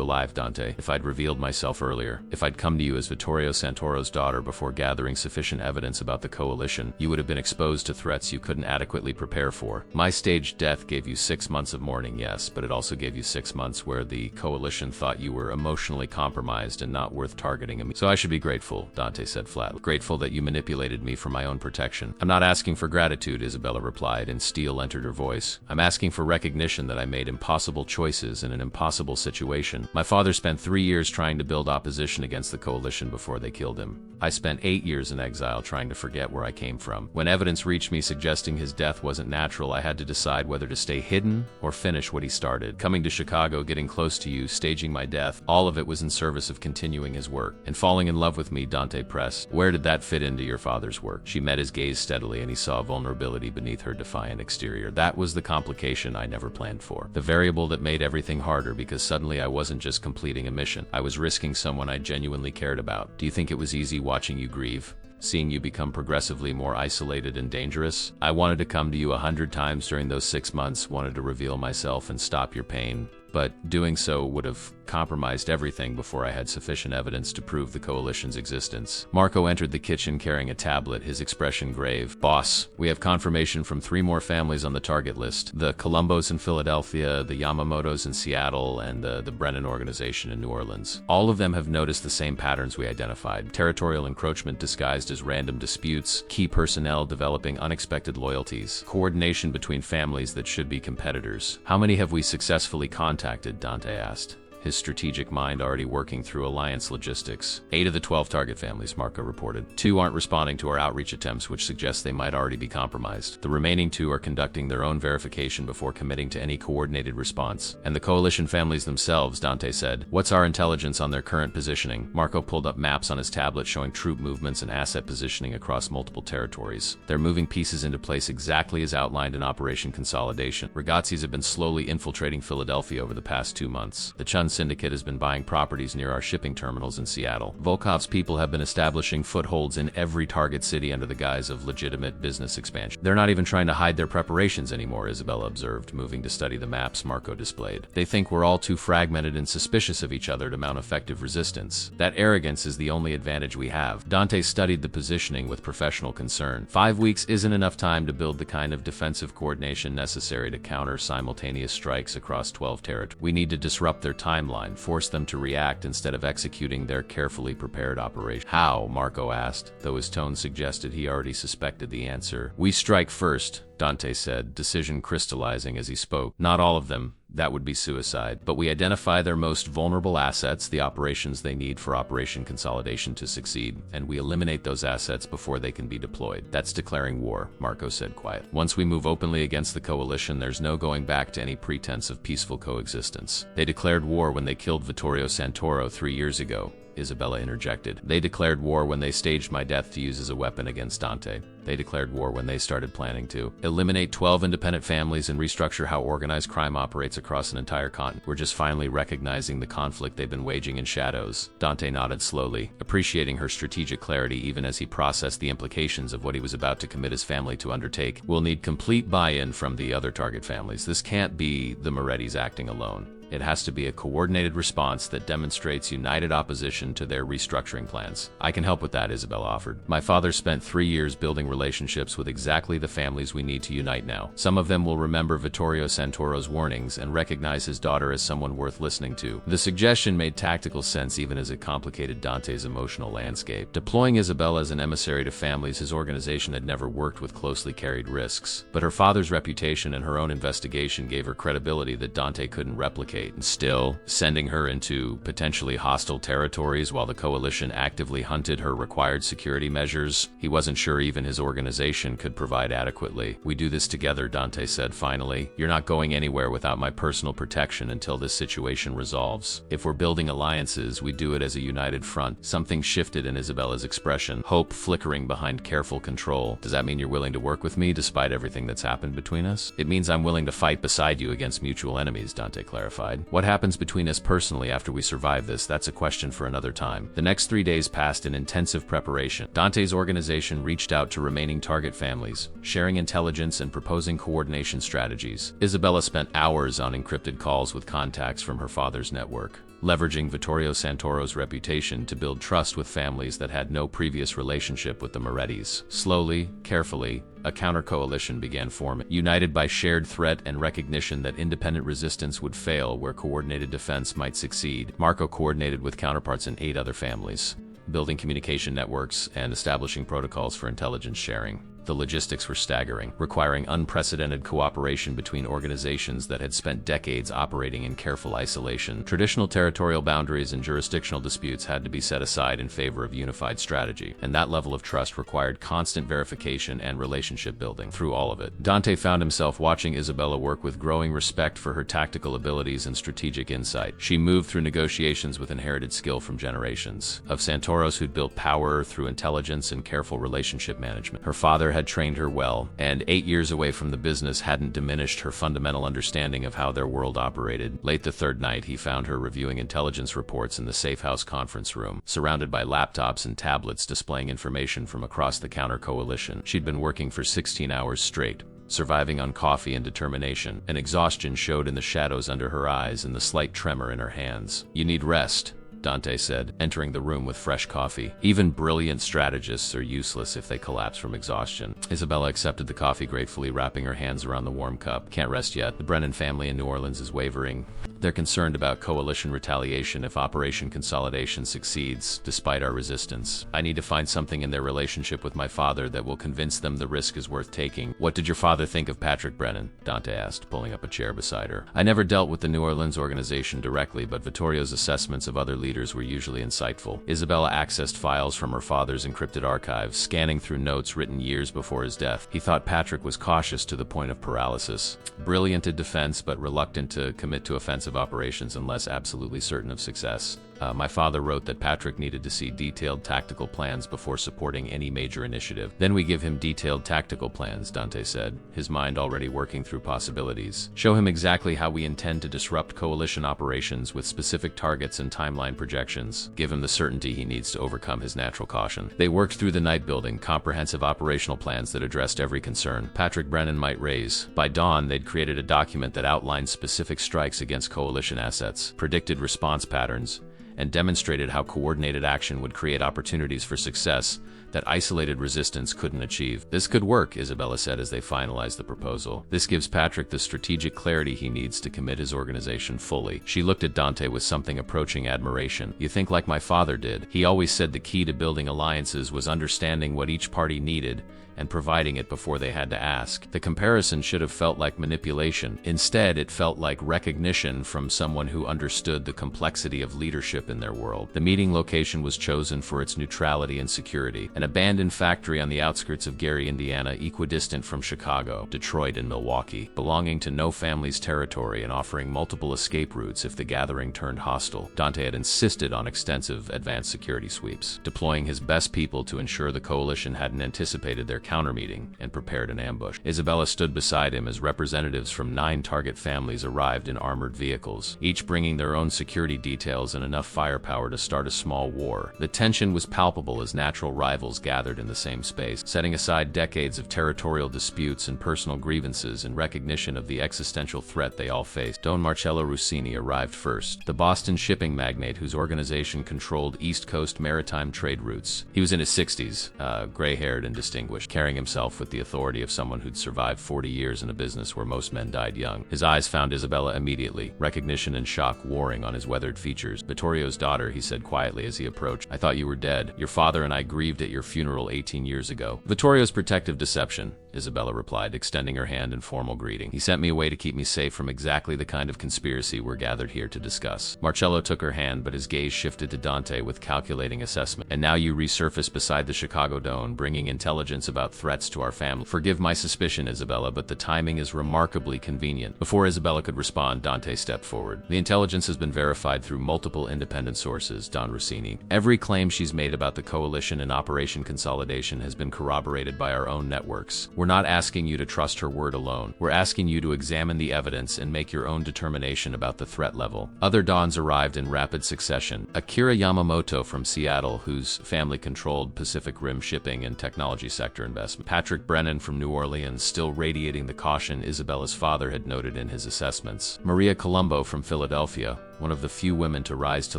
alive, Dante. If I'd revealed myself earlier, if I'd come to you as Vittorio Santoro's daughter before gathering sufficient evidence about the coalition, you would have been exposed to threats you couldn't adequately prepare for. My staged death gave you 6 months of mourning, yes, but it also gave you 6 months where the coalition thought you were emotionally compromised and not worth targeting. So I should be grateful, Dante said flatly. Grateful that you manipulated me for my own protection. I'm not asking for gratitude, Isabella replied, and steel entered her voice. I'm asking for recognition that I made impossible choices in an impossible situation. My father spent 3 years trying to build opposition against the coalition before they killed him. I spent 8 years in exile trying to forget where I came from. When evidence reached me suggesting his death wasn't natural, I had to decide whether to stay hidden or finish what he started. Coming to Chicago, getting close to you, staging my death, all of it was in service of continuing his work. And falling in love with me, Dante pressed. Where did that fit into your father's work? She met his gaze steadily, and he saw vulnerability beneath her defiant exterior. That was the complication I never planned for. The variable that made everything harder, because suddenly I wasn't just completing a mission. I was risking someone I genuinely cared about. Do you think it was easy watching you grieve? Seeing you become progressively more isolated and dangerous? I wanted to come to you 100 times during those 6 months, wanted to reveal myself and stop your pain. But doing so would have compromised everything before I had sufficient evidence to prove the coalition's existence. Marco entered the kitchen carrying a tablet, his expression grave. Boss, we have confirmation from 3 more families on the target list. The Columbos in Philadelphia, the Yamamotos in Seattle, and the Brennan organization in New Orleans. All of them have noticed the same patterns we identified. Territorial encroachment disguised as random disputes, key personnel developing unexpected loyalties, coordination between families that should be competitors. How many have we successfully contacted? Dante asked, his strategic mind already working through alliance logistics. 8 of the 12 target families, Marco reported. 2 aren't responding to our outreach attempts, which suggests they might already be compromised. The remaining 2 are conducting their own verification before committing to any coordinated response. And the coalition families themselves, Dante said. What's our intelligence on their current positioning? Marco pulled up maps on his tablet showing troop movements and asset positioning across multiple territories. They're moving pieces into place exactly as outlined in Operation Consolidation. Ragazzis have been slowly infiltrating Philadelphia over the past 2 months. The Chun Syndicate has been buying properties near our shipping terminals in Seattle. Volkov's people have been establishing footholds in every target city under the guise of legitimate business expansion. They're not even trying to hide their preparations anymore, Isabella observed, moving to study the maps Marco displayed. They think we're all too fragmented and suspicious of each other to mount effective resistance. That arrogance is the only advantage we have. Dante studied the positioning with professional concern. 5 weeks isn't enough time to build the kind of defensive coordination necessary to counter simultaneous strikes across 12 territories. We need to disrupt their timeline, force them to react instead of executing their carefully prepared operation. How? Marco asked, though his tone suggested he already suspected the answer. We strike first, Dante said, decision crystallizing as he spoke. Not all of them. That would be suicide. But we identify their most vulnerable assets, the operations they need for Operation Consolidation to succeed, and we eliminate those assets before they can be deployed. That's declaring war, Marco said quietly. Once we move openly against the coalition, there's no going back to any pretense of peaceful coexistence. They declared war when they killed Vittorio Santoro 3 years ago, Isabella interjected. They declared war when they staged my death to use as a weapon against Dante. They declared war when they started planning to eliminate 12 independent families and restructure how organized crime operates across an entire continent. We're just finally recognizing the conflict they've been waging in shadows. Dante nodded slowly, appreciating her strategic clarity even as he processed the implications of what he was about to commit his family to undertake. We'll need complete buy-in from the other target families. This can't be the Morettis acting alone. It has to be a coordinated response that demonstrates united opposition to their restructuring plans. I can help with that, Isabella offered. My father spent 3 years building relationships with exactly the families we need to unite now. Some of them will remember Vittorio Santoro's warnings and recognize his daughter as someone worth listening to. The suggestion made tactical sense even as it complicated Dante's emotional landscape. Deploying Isabella as an emissary to families his organization had never worked with closely carried risks. But her father's reputation and her own investigation gave her credibility that Dante couldn't replicate. And still, sending her into potentially hostile territories while the coalition actively hunted her required security measures, he wasn't sure even his organization could provide adequately. We do this together, Dante said finally. You're not going anywhere without my personal protection until this situation resolves. If we're building alliances, we do it as a united front. Something shifted in Isabella's expression, hope flickering behind careful control. Does that mean you're willing to work with me despite everything that's happened between us? It means I'm willing to fight beside you against mutual enemies, Dante clarified. clarified. What happens between us personally after we survive this, that's a question for another time. The next 3 days passed in intensive preparation. Dante's organization reached out to remaining target families, sharing intelligence and proposing coordination strategies. Isabella spent hours on encrypted calls with contacts from her father's network, leveraging Vittorio Santoro's reputation to build trust with families that had no previous relationship with the Morettis. Slowly, carefully, a counter-coalition began forming, united by shared threat and recognition that independent resistance would fail where coordinated defense might succeed. Marco coordinated with counterparts in 8 other families, building communication networks and establishing protocols for intelligence sharing. The logistics were staggering, requiring unprecedented cooperation between organizations that had spent decades operating in careful isolation. Traditional territorial boundaries and jurisdictional disputes had to be set aside in favor of unified strategy, and that level of trust required constant verification and relationship building through all of it. Dante found himself watching Isabella work with growing respect for her tactical abilities and strategic insight. She moved through negotiations with inherited skill from generations of Santoros who'd built power through intelligence and careful relationship management. Her father had trained her well, and 8 years away from the business hadn't diminished her fundamental understanding of how their world operated. Late the 3rd night, he found her reviewing intelligence reports in the safe house conference room, surrounded by laptops and tablets displaying information from across the counter-coalition. She'd been working for 16 hours straight, surviving on coffee and determination, and exhaustion showed in the shadows under her eyes and the slight tremor in her hands. "You need rest," Dante said, entering the room with fresh coffee. Even brilliant strategists are useless if they collapse from exhaustion. Isabella accepted the coffee gratefully, wrapping her hands around the warm cup. "Can't rest yet. The Brennan family in New Orleans is wavering. They're concerned about coalition retaliation if Operation Consolidation succeeds, despite our resistance. I need to find something in their relationship with my father that will convince them the risk is worth taking." "What did your father think of Patrick Brennan?" Dante asked, pulling up a chair beside her. "I never dealt with the New Orleans organization directly, but Vittorio's assessments of other leaders were usually insightful." Isabella accessed files from her father's encrypted archives, scanning through notes written years before his death. He thought Patrick was cautious to the point of paralysis, brilliant at defense but reluctant to commit to offensive operations unless absolutely certain of success. My father wrote that Patrick needed to see detailed tactical plans before supporting any major initiative. "Then we give him detailed tactical plans," Dante said, his mind already working through possibilities. "Show him exactly how we intend to disrupt coalition operations with specific targets and timeline projections. Give him the certainty he needs to overcome his natural caution." They worked through the night, building comprehensive operational plans that addressed every concern Patrick Brennan might raise. By dawn, they'd created a document that outlined specific strikes against coalition assets, predicted response patterns, and demonstrated how coordinated action would create opportunities for success that isolated resistance couldn't achieve. "This could work," Isabella said as they finalized the proposal. "This gives Patrick the strategic clarity he needs to commit his organization fully." She looked at Dante with something approaching admiration. "You think like my father did. He always said the key to building alliances was understanding what each party needed and providing it before they had to ask." The comparison should have felt like manipulation. Instead, it felt like recognition from someone who understood the complexity of leadership in their world. The meeting location was chosen for its neutrality and security, an abandoned factory on the outskirts of Gary, Indiana, equidistant from Chicago, Detroit, and Milwaukee, belonging to no family's territory and offering multiple escape routes if the gathering turned hostile. Dante had insisted on extensive advanced security sweeps, deploying his best people to ensure the coalition hadn't anticipated their counter-meeting and prepared an ambush. Isabella stood beside him as representatives from 9 target families arrived in armored vehicles, each bringing their own security details and enough firepower to start a small war. The tension was palpable as natural rivals gathered in the same space, setting aside decades of territorial disputes and personal grievances in recognition of the existential threat they all faced. Don Marcello Rossini arrived first, the Boston shipping magnate whose organization controlled East Coast maritime trade routes. He was in his 60s, gray-haired and distinguished, carrying himself with the authority of someone who'd survived 40 years in a business where most men died young. His eyes found Isabella immediately, recognition and shock warring on his weathered features. "Vittorio's daughter," he said quietly as he approached. "I thought you were dead. Your father and I grieved at your funeral 18 years ago." "Vittorio's protective deception," Isabella replied, extending her hand in formal greeting. "He sent me away to keep me safe from exactly the kind of conspiracy we're gathered here to discuss." Marcello took her hand, but his gaze shifted to Dante with calculating assessment. "And now you resurface beside the Chicago Dome, bringing intelligence about threats to our family. Forgive my suspicion, Isabella, but the timing is remarkably convenient." Before Isabella could respond, Dante stepped forward. "The intelligence has been verified through multiple independent sources, Don Rossini. Every claim she's made about the coalition and Operation Consolidation has been corroborated by our own networks. We're We're not asking you to trust her word alone. We're asking you to examine the evidence and make your own determination about the threat level. Other dons arrived in rapid succession. Akira Yamamoto from Seattle, whose family controlled Pacific Rim shipping and technology sector investment. Patrick Brennan from New Orleans, still radiating the caution Isabella's father had noted in his assessments. Maria Colombo from Philadelphia, one of the few women to rise to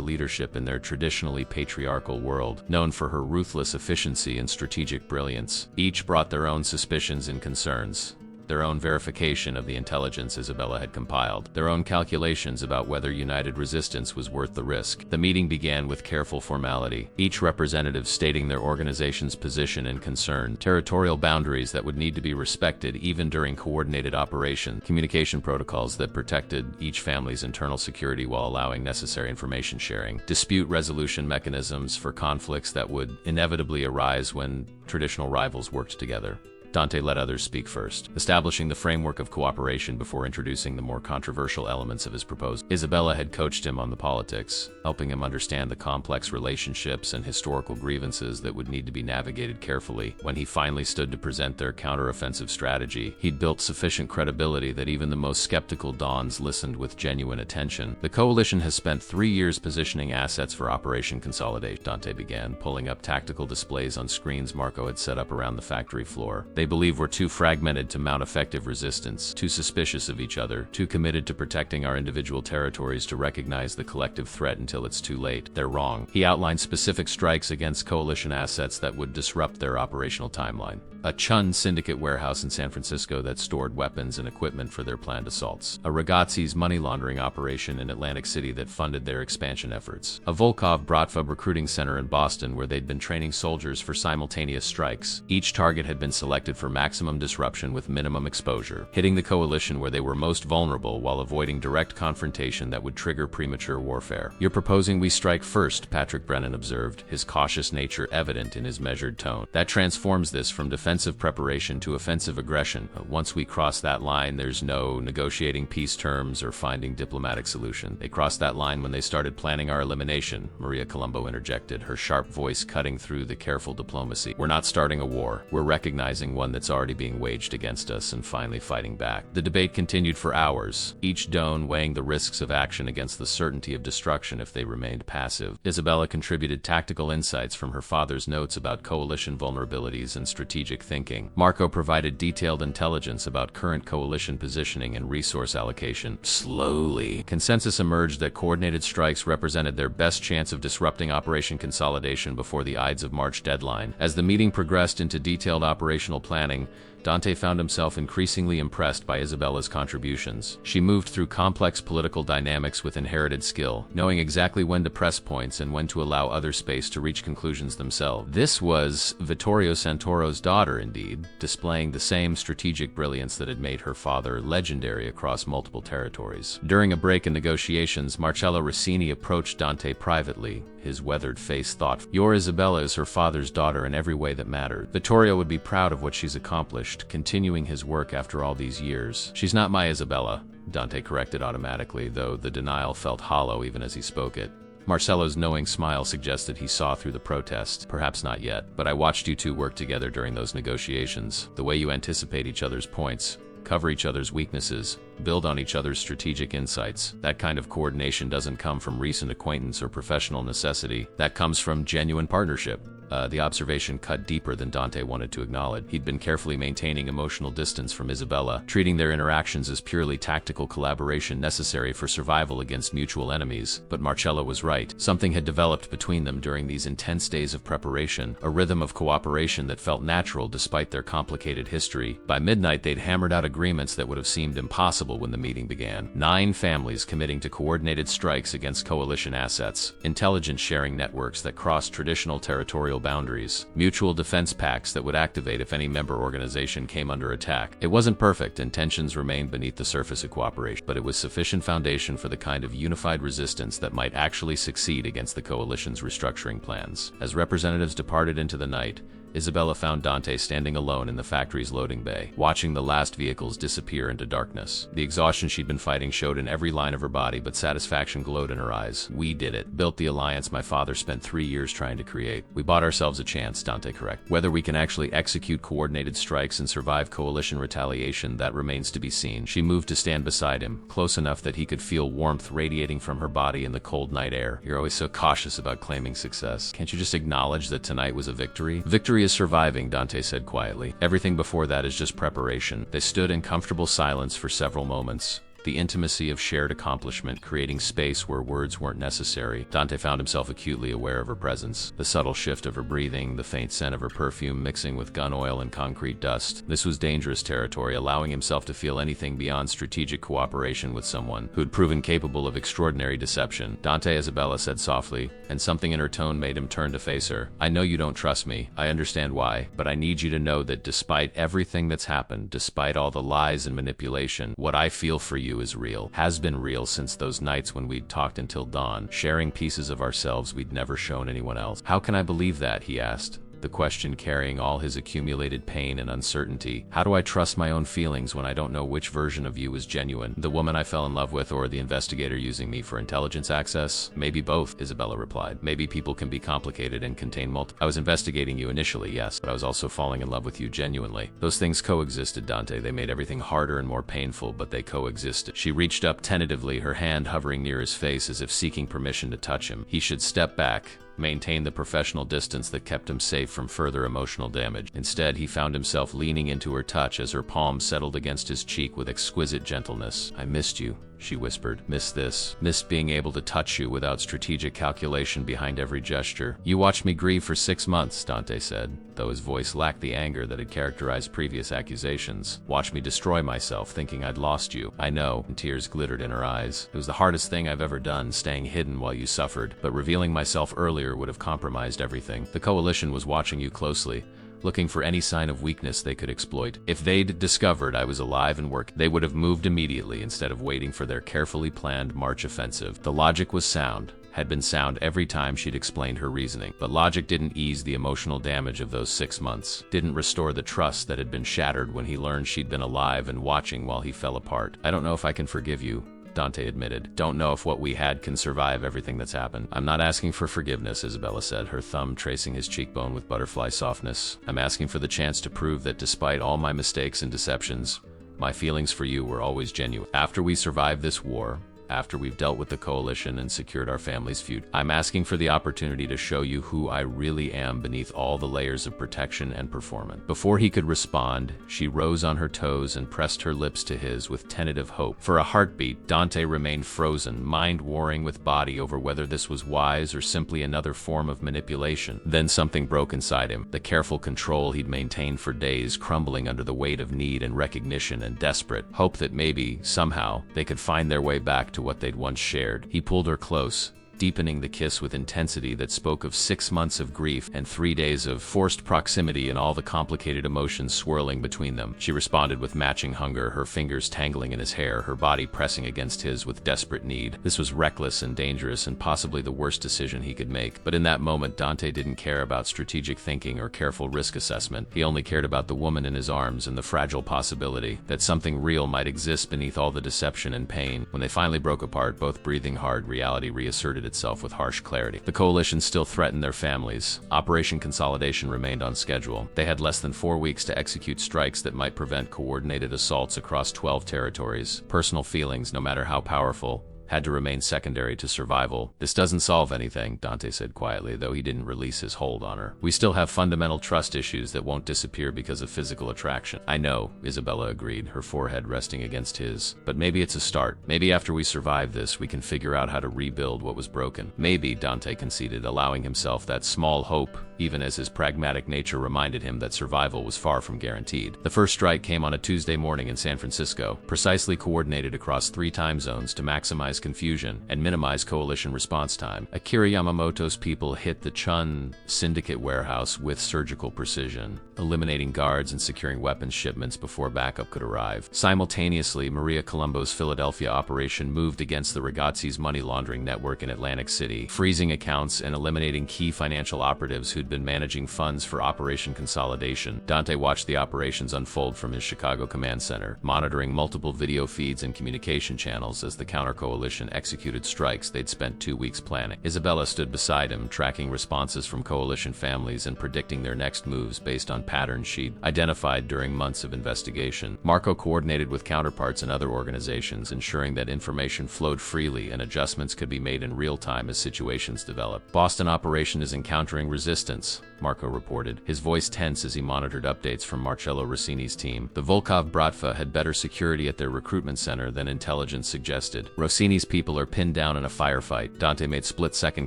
leadership in their traditionally patriarchal world, known for her ruthless efficiency and strategic brilliance. Each brought their own suspicions and concerns, their own verification of the intelligence Isabella had compiled, their own calculations about whether united resistance was worth the risk. The meeting began with careful formality, each representative stating their organization's position and concern, territorial boundaries that would need to be respected even during coordinated operation, communication protocols that protected each family's internal security while allowing necessary information sharing, dispute resolution mechanisms for conflicts that would inevitably arise when traditional rivals worked together. Dante let others speak first, establishing the framework of cooperation before introducing the more controversial elements of his proposal. Isabella had coached him on the politics, helping him understand the complex relationships and historical grievances that would need to be navigated carefully. When he finally stood to present their counteroffensive strategy, he'd built sufficient credibility that even the most skeptical dons listened with genuine attention. The coalition has spent 3 years positioning assets for Operation Consolidation, Dante began, pulling up tactical displays on screens Marco had set up around the factory floor. They believe we're too fragmented to mount effective resistance, too suspicious of each other, too committed to protecting our individual territories to recognize the collective threat until it's too late. They're wrong. He outlined specific strikes against coalition assets that would disrupt their operational timeline. A Chun syndicate warehouse in San Francisco that stored weapons and equipment for their planned assaults. A Ragazzi's money laundering operation in Atlantic City that funded their expansion efforts. A Volkov Bratva recruiting center in Boston where they'd been training soldiers for simultaneous strikes. Each target had been selected for maximum disruption with minimum exposure, hitting the coalition where they were most vulnerable while avoiding direct confrontation that would trigger premature warfare. You're proposing we strike first, Patrick Brennan observed, his cautious nature evident in his measured tone. That transforms this from defensive preparation to offensive aggression. Once we cross that line, there's no negotiating peace terms or finding diplomatic solution. They crossed that line when they started planning our elimination, Maria Colombo interjected, her sharp voice cutting through the careful diplomacy. We're not starting a war. We're recognizing one that's already being waged against us and finally fighting back. The debate continued for hours, each don weighing the risks of action against the certainty of destruction if they remained passive. Isabella contributed tactical insights from her father's notes about coalition vulnerabilities and strategic thinking. Marco provided detailed intelligence about current coalition positioning and resource allocation. Slowly, consensus emerged that coordinated strikes represented their best chance of disrupting Operation Consolidation before the Ides of March deadline. As the meeting progressed into detailed operational planning, Dante found himself increasingly impressed by Isabella's contributions. She moved through complex political dynamics with inherited skill, knowing exactly when to press points and when to allow other space to reach conclusions themselves. This was Vittorio Santoro's daughter, indeed, displaying the same strategic brilliance that had made her father legendary across multiple territories. During a break in negotiations, Marcello Rossini approached Dante privately. His weathered face thought, "Your Isabella is her father's daughter in every way that mattered. Vittorio would be proud of what she's accomplished, continuing his work after all these years." "She's not my Isabella," Dante corrected automatically, though the denial felt hollow even as he spoke it. Marcello's knowing smile suggested he saw through the protest. "Perhaps not yet, but I watched you two work together during those negotiations. The way you anticipate each other's points, cover each other's weaknesses, build on each other's strategic insights. That kind of coordination doesn't come from recent acquaintance or professional necessity. That comes from genuine partnership." The observation cut deeper than Dante wanted to acknowledge. He'd been carefully maintaining emotional distance from Isabella, treating their interactions as purely tactical collaboration necessary for survival against mutual enemies. But Marcello was right. Something had developed between them during these intense days of preparation, a rhythm of cooperation that felt natural despite their complicated history. By midnight, they'd hammered out agreements that would have seemed impossible when the meeting began. 9 families committing to coordinated strikes against coalition assets, intelligence sharing networks that crossed traditional territorial boundaries, mutual defense pacts that would activate if any member organization came under attack. It wasn't perfect, and tensions remained beneath the surface of cooperation, but it was sufficient foundation for the kind of unified resistance that might actually succeed against the coalition's restructuring plans. As representatives departed into the night, Isabella found Dante standing alone in the factory's loading bay, watching the last vehicles disappear into darkness. The exhaustion she'd been fighting showed in every line of her body, but satisfaction glowed in her eyes. "We did it. Built the alliance my father spent 3 years trying to create. We bought ourselves a chance," Dante corrected. "Whether we can actually execute coordinated strikes and survive coalition retaliation, that remains to be seen." She moved to stand beside him, close enough that he could feel warmth radiating from her body in the cold night air. "You're always so cautious about claiming success. Can't you just acknowledge that tonight was a victory?" "Victory is surviving," Dante said quietly. "Everything before that is just preparation." They stood in comfortable silence for several moments, the intimacy of shared accomplishment creating space where words weren't necessary. Dante found himself acutely aware of her presence. The subtle shift of her breathing, the faint scent of her perfume mixing with gun oil and concrete dust. This was dangerous territory, allowing himself to feel anything beyond strategic cooperation with someone who'd proven capable of extraordinary deception. "Dante," Isabella said softly, and something in her tone made him turn to face her. "I know you don't trust me. I understand why. But I need you to know that despite everything that's happened, despite all the lies and manipulation, what I feel for you is real. Has been real since those nights when we'd talked until dawn, sharing pieces of ourselves we'd never shown anyone else." "How can I believe that?" he asked, the question carrying all his accumulated pain and uncertainty. "How do I trust my own feelings when I don't know which version of you is genuine? The woman I fell in love with, or the investigator using me for intelligence access? Maybe both," Isabella replied. "Maybe people can be complicated and contain multiple. I was investigating you initially, yes, but I was also falling in love with you genuinely." Those things coexisted, Dante. They made everything harder and more painful, but they coexisted. She reached up tentatively, her hand hovering near his face as if seeking permission to touch him. He should step back, maintain the professional distance that kept him safe from further emotional damage. Instead, he found himself leaning into her touch as her palm settled against his cheek with exquisite gentleness. "I missed you," she whispered. "Missed this. Missed being able to touch you without strategic calculation behind every gesture." "You watched me grieve for 6 months," Dante said, though his voice lacked the anger that had characterized previous accusations. "Watched me destroy myself, thinking I'd lost you." "I know," and tears glittered in her eyes. "It was the hardest thing I've ever done, staying hidden while you suffered, but revealing myself earlier would have compromised everything. The Coalition was watching you closely, looking for any sign of weakness they could exploit. If they'd discovered I was alive and working, they would have moved immediately instead of waiting for their carefully planned March offensive." The logic was sound, had been sound every time she'd explained her reasoning. But logic didn't ease the emotional damage of those 6 months, didn't restore the trust that had been shattered when he learned she'd been alive and watching while he fell apart. "I don't know if I can forgive you," Dante admitted. "Don't know if what we had can survive everything that's happened." "I'm not asking for forgiveness," Isabella said, her thumb tracing his cheekbone with butterfly softness. "I'm asking for the chance to prove that despite all my mistakes and deceptions, my feelings for you were always genuine. After we survive this war, after we've dealt with the Coalition and secured our family's future, I'm asking for the opportunity to show you who I really am beneath all the layers of protection and performance." Before he could respond, she rose on her toes and pressed her lips to his with tentative hope. For a heartbeat, Dante remained frozen, mind warring with body over whether this was wise or simply another form of manipulation. Then something broke inside him, the careful control he'd maintained for days crumbling under the weight of need and recognition and desperate hope that maybe, somehow, they could find their way back to what they'd once shared. He pulled her close, deepening the kiss with intensity that spoke of 6 months of grief and 3 days of forced proximity and all the complicated emotions swirling between them. She responded with matching hunger, her fingers tangling in his hair, her body pressing against his with desperate need. This was reckless and dangerous and possibly the worst decision he could make. But in that moment, Dante didn't care about strategic thinking or careful risk assessment. He only cared about the woman in his arms and the fragile possibility that something real might exist beneath all the deception and pain. When they finally broke apart, both breathing hard, reality reasserted itself with harsh clarity. The Coalition still threatened their families. Operation Consolidation remained on schedule. They had less than 4 weeks to execute strikes that might prevent coordinated assaults across 12 territories. Personal feelings, no matter how powerful, had to remain secondary to survival. "This doesn't solve anything," Dante said quietly, though he didn't release his hold on her. "We still have fundamental trust issues that won't disappear because of physical attraction." "I know," Isabella agreed, her forehead resting against his. "But maybe it's a start. Maybe after we survive this, we can figure out how to rebuild what was broken." "Maybe," Dante conceded, allowing himself that small hope, even as his pragmatic nature reminded him that survival was far from guaranteed. The first strike came on a Tuesday morning in San Francisco, precisely coordinated across 3 time zones to maximize minimize confusion and minimize coalition response time. Akira Yamamoto's people hit the Chun syndicate warehouse with surgical precision, eliminating guards and securing weapons shipments before backup could arrive. Simultaneously, Maria Colombo's Philadelphia operation moved against the Ragazzi's money laundering network in Atlantic City, freezing accounts and eliminating key financial operatives who'd been managing funds for Operation Consolidation. Dante watched the operations unfold from his Chicago command center, monitoring multiple video feeds and communication channels as the counter-coalition executed strikes they'd spent 2 weeks planning. Isabella stood beside him, tracking responses from coalition families and predicting their next moves based on patterns she'd identified during months of investigation. Marco coordinated with counterparts in other organizations, ensuring that information flowed freely and adjustments could be made in real time as situations developed. Boston operation is encountering resistance, Marco reported, his voice tense as he monitored updates from Marcello Rossini's team. The Volkov Bratva had better security at their recruitment center than intelligence suggested. Rossini's people are pinned down in a firefight. Dante made split-second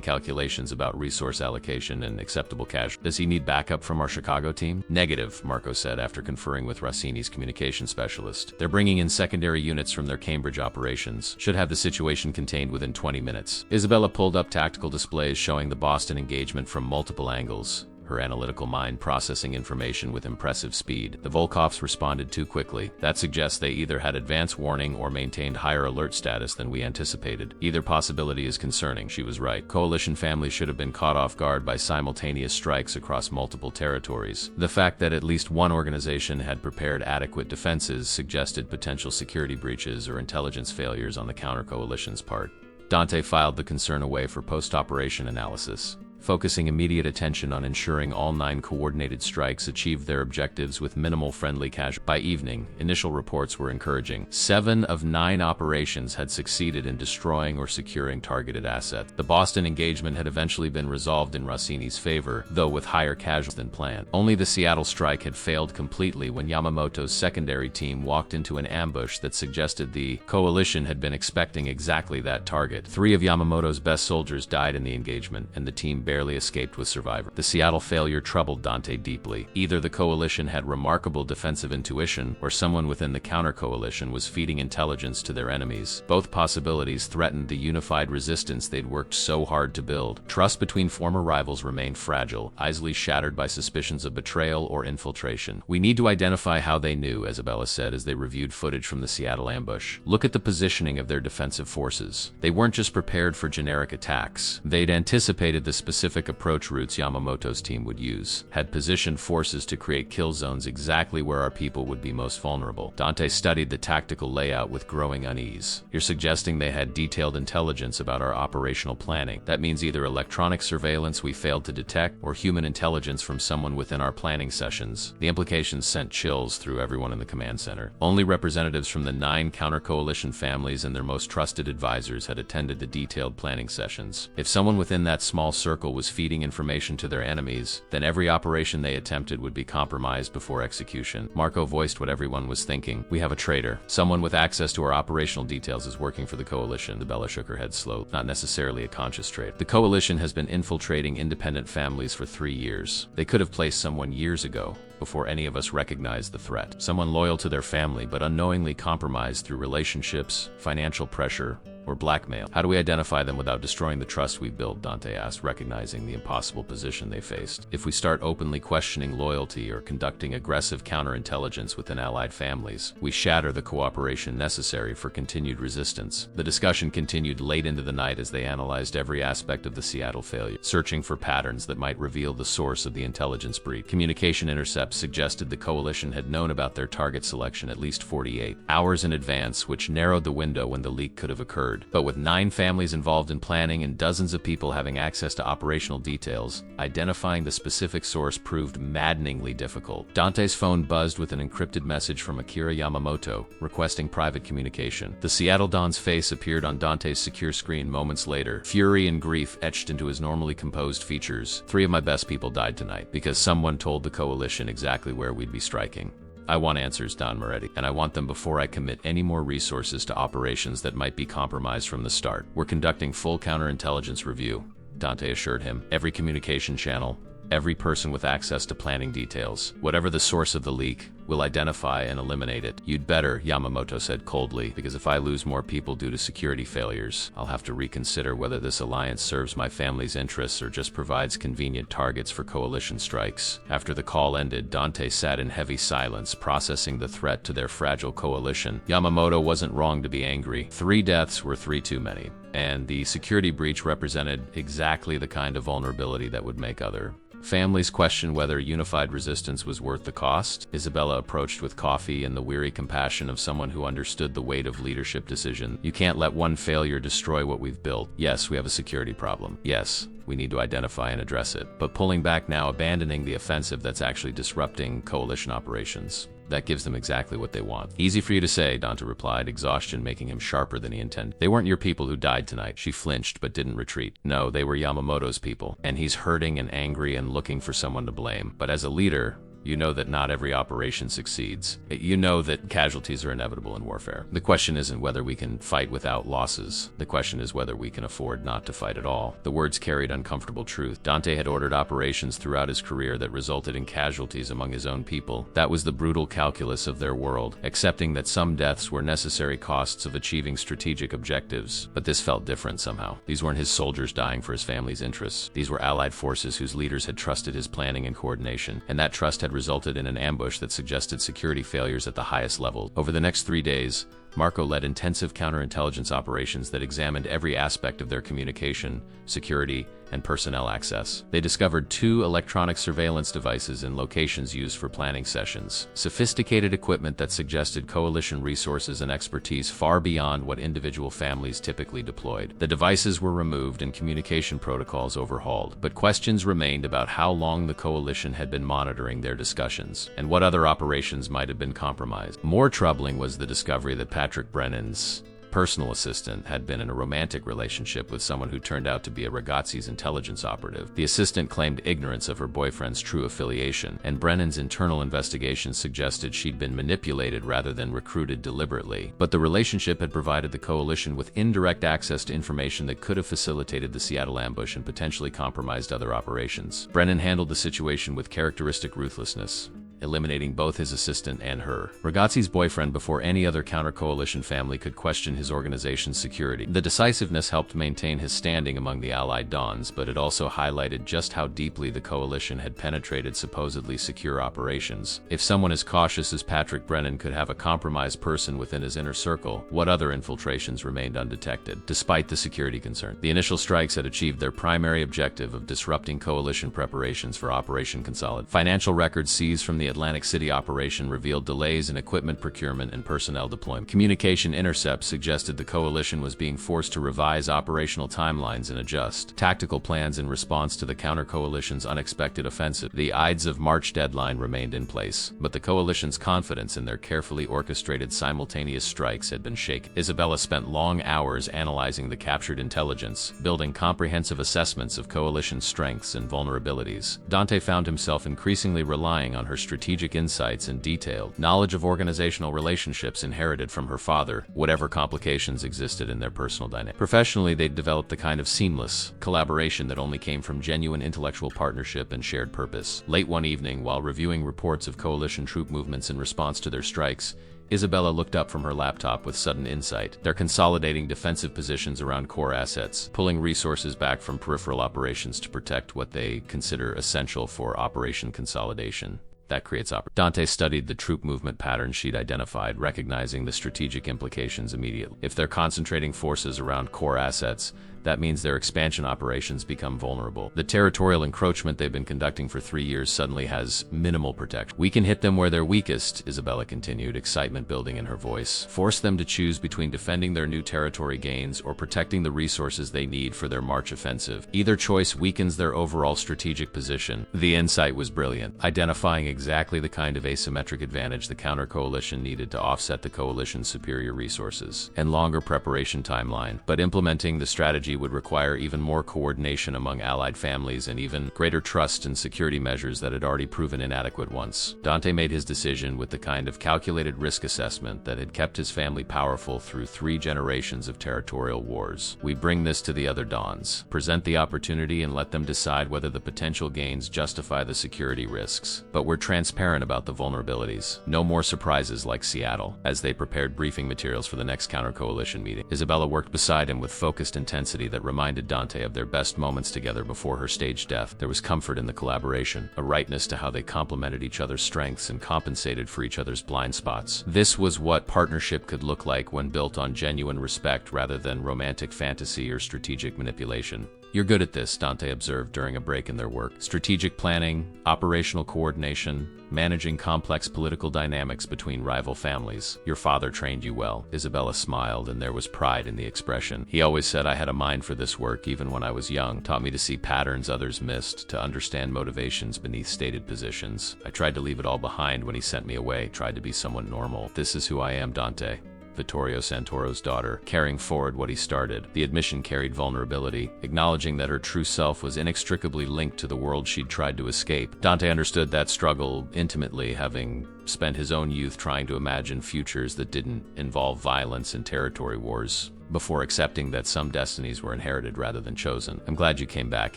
calculations about resource allocation and acceptable casualties. Does he need backup from our Chicago team? Negative, Marco said after conferring with Rossini's communication specialist. They're bringing in secondary units from their Cambridge operations. Should have the situation contained within 20 minutes. Isabella pulled up tactical displays showing the Boston engagement from multiple angles, her analytical mind processing information with impressive speed. The Volkovs responded too quickly. That suggests they either had advance warning or maintained higher alert status than we anticipated. Either possibility is concerning, she was right. Coalition families should have been caught off guard by simultaneous strikes across multiple territories. The fact that at least one organization had prepared adequate defenses suggested potential security breaches or intelligence failures on the counter-coalition's part. Dante filed the concern away for post-operation analysis, focusing immediate attention on ensuring all 9 coordinated strikes achieved their objectives with minimal friendly casualties. By evening, initial reports were encouraging. 7 of 9 operations had succeeded in destroying or securing targeted assets. The Boston engagement had eventually been resolved in Rossini's favor, though with higher casualties than planned. Only the Seattle strike had failed completely when Yamamoto's secondary team walked into an ambush that suggested the coalition had been expecting exactly that target. 3 of Yamamoto's best soldiers died in the engagement, and the team barely escaped with survivors. The Seattle failure troubled Dante deeply. Either the coalition had remarkable defensive intuition, or someone within the counter-coalition was feeding intelligence to their enemies. Both possibilities threatened the unified resistance they'd worked so hard to build. Trust between former rivals remained fragile, easily shattered by suspicions of betrayal or infiltration. We need to identify how they knew, Isabella said as they reviewed footage from the Seattle ambush. Look at the positioning of their defensive forces. They weren't just prepared for generic attacks. They'd anticipated the specific approach routes Yamamoto's team would use, had positioned forces to create kill zones exactly where our people would be most vulnerable. Dante studied the tactical layout with growing unease. You're suggesting they had detailed intelligence about our operational planning. That means either electronic surveillance we failed to detect, or human intelligence from someone within our planning sessions. The implications sent chills through everyone in the command center. Only representatives from the 9 counter-coalition families and their most trusted advisors had attended the detailed planning sessions. If someone within that small circle was feeding information to their enemies, then every operation they attempted would be compromised before execution. Marco voiced what everyone was thinking. We have a traitor. Someone with access to our operational details is working for the coalition. Isabella shook her head slowly. Not necessarily a conscious traitor. The coalition has been infiltrating independent families for 3 years. They could have placed someone years ago, before any of us recognized the threat. Someone loyal to their family but unknowingly compromised through relationships, financial pressure, or blackmail. How do we identify them without destroying the trust we've built? Dante asked, recognizing the impossible position they faced. If we start openly questioning loyalty or conducting aggressive counterintelligence within allied families, we shatter the cooperation necessary for continued resistance. The discussion continued late into the night as they analyzed every aspect of the Seattle failure, searching for patterns that might reveal the source of the intelligence breach. Communication intercepts suggested the coalition had known about their target selection at least 48 hours in advance, which narrowed the window when the leak could have occurred. But with 9 families involved in planning and dozens of people having access to operational details, identifying the specific source proved maddeningly difficult. Dante's phone buzzed with an encrypted message from Akira Yamamoto, requesting private communication. The Seattle Don's face appeared on Dante's secure screen moments later, fury and grief etched into his normally composed features. 3 of my best people died tonight, because someone told the coalition exactly where we'd be striking. I want answers, Don Moretti, and I want them before I commit any more resources to operations that might be compromised from the start. We're conducting full counterintelligence review, Dante assured him. Every communication channel, every person with access to planning details. Whatever the source of the leak, We'll identify and eliminate it. You'd better, Yamamoto said coldly, because if I lose more people due to security failures, I'll have to reconsider whether this alliance serves my family's interests or just provides convenient targets for coalition strikes. After the call ended, Dante sat in heavy silence, processing the threat to their fragile coalition. Yamamoto wasn't wrong to be angry. 3 deaths were 3 too many, and the security breach represented exactly the kind of vulnerability that would make other families question whether unified resistance was worth the cost. Isabella approached with coffee and the weary compassion of someone who understood the weight of leadership decision. You can't let one failure destroy what we've built. Yes, we have a security problem. Yes, we need to identify and address it. But pulling back now, abandoning the offensive that's actually disrupting coalition operations. That gives them exactly what they want. Easy for you to say, Dante replied, exhaustion making him sharper than he intended. They weren't your people who died tonight. She flinched but didn't retreat. No, they were Yamamoto's people. And he's hurting and angry and looking for someone to blame. But as a leader, you know that not every operation succeeds. You know that casualties are inevitable in warfare. The question isn't whether we can fight without losses. The question is whether we can afford not to fight at all. The words carried uncomfortable truth. Dante had ordered operations throughout his career that resulted in casualties among his own people. That was the brutal calculus of their world, accepting that some deaths were necessary costs of achieving strategic objectives. But this felt different somehow. These weren't his soldiers dying for his family's interests. These were allied forces whose leaders had trusted his planning and coordination, and that trust had resulted in an ambush that suggested security failures at the highest level. Over the next 3 days, Marco led intensive counterintelligence operations that examined every aspect of their communication, security, and personnel access. They discovered 2 electronic surveillance devices in locations used for planning sessions, sophisticated equipment that suggested coalition resources and expertise far beyond what individual families typically deployed. The devices were removed and communication protocols overhauled, but questions remained about how long the coalition had been monitoring their discussions, and what other operations might have been compromised. More troubling was the discovery that Patrick Brennan's personal assistant had been in a romantic relationship with someone who turned out to be a Ragazzi's intelligence operative. The assistant claimed ignorance of her boyfriend's true affiliation, and Brennan's internal investigation suggested she'd been manipulated rather than recruited deliberately. But the relationship had provided the coalition with indirect access to information that could have facilitated the Seattle ambush and potentially compromised other operations. Brennan handled the situation with characteristic ruthlessness, eliminating both his assistant and her. Ragazzi's boyfriend before any other counter-coalition family could question his organization's security. The decisiveness helped maintain his standing among the Allied Dons, but it also highlighted just how deeply the coalition had penetrated supposedly secure operations. If someone as cautious as Patrick Brennan could have a compromised person within his inner circle, what other infiltrations remained undetected? Despite the security concern, the initial strikes had achieved their primary objective of disrupting coalition preparations for Operation Consolidation. Financial records seized from the Atlantic City operation revealed delays in equipment procurement and personnel deployment. Communication intercepts suggested the coalition was being forced to revise operational timelines and adjust tactical plans in response to the counter-coalition's unexpected offensive. The Ides of March deadline remained in place, but the coalition's confidence in their carefully orchestrated simultaneous strikes had been shaken. Isabella spent long hours analyzing the captured intelligence, building comprehensive assessments of coalition strengths and vulnerabilities. Dante found himself increasingly relying on her strategic insights and detailed knowledge of organizational relationships inherited from her father, whatever complications existed in their personal dynamic. Professionally, they'd developed the kind of seamless collaboration that only came from genuine intellectual partnership and shared purpose. Late one evening, while reviewing reports of coalition troop movements in response to their strikes, Isabella looked up from her laptop with sudden insight. They're consolidating defensive positions around core assets, pulling resources back from peripheral operations to protect what they consider essential for Operation Consolidation. That creates opportunity. Dante studied the troop movement patterns she'd identified, recognizing the strategic implications immediately. If they're concentrating forces around core assets, that means their expansion operations become vulnerable. The territorial encroachment they've been conducting for 3 years suddenly has minimal protection. We can hit them where they're weakest, Isabella continued, excitement building in her voice. Force them to choose between defending their new territory gains or protecting the resources they need for their March offensive. Either choice weakens their overall strategic position. The insight was brilliant, identifying exactly the kind of asymmetric advantage the counter-coalition needed to offset the coalition's superior resources and longer preparation timeline. But implementing the strategy strategy would require even more coordination among allied families and even greater trust in security measures that had already proven inadequate once. Dante made his decision with the kind of calculated risk assessment that had kept his family powerful through 3 generations of territorial wars. We bring this to the other Dons. Present the opportunity and let them decide whether the potential gains justify the security risks. But we're transparent about the vulnerabilities. No more surprises like Seattle. As they prepared briefing materials for the next counter-coalition meeting, Isabella worked beside him with focused intensity that reminded Dante of their best moments together before her staged death. There was comfort in the collaboration, a rightness to how they complemented each other's strengths and compensated for each other's blind spots. This was what partnership could look like when built on genuine respect rather than romantic fantasy or strategic manipulation. "You're good at this," Dante observed during a break in their work. "Strategic planning, operational coordination, managing complex political dynamics between rival families. Your father trained you well." Isabella smiled, and there was pride in the expression. "He always said I had a mind for this work even when I was young, taught me to see patterns others missed, to understand motivations beneath stated positions. I tried to leave it all behind when he sent me away, tried to be someone normal. This is who I am, Dante." Vittorio Santoro's daughter, carrying forward what he started. The admission carried vulnerability, acknowledging that her true self was inextricably linked to the world she'd tried to escape. Dante understood that struggle intimately, having spent his own youth trying to imagine futures that didn't involve violence and territory wars, before accepting that some destinies were inherited rather than chosen. "I'm glad you came back,"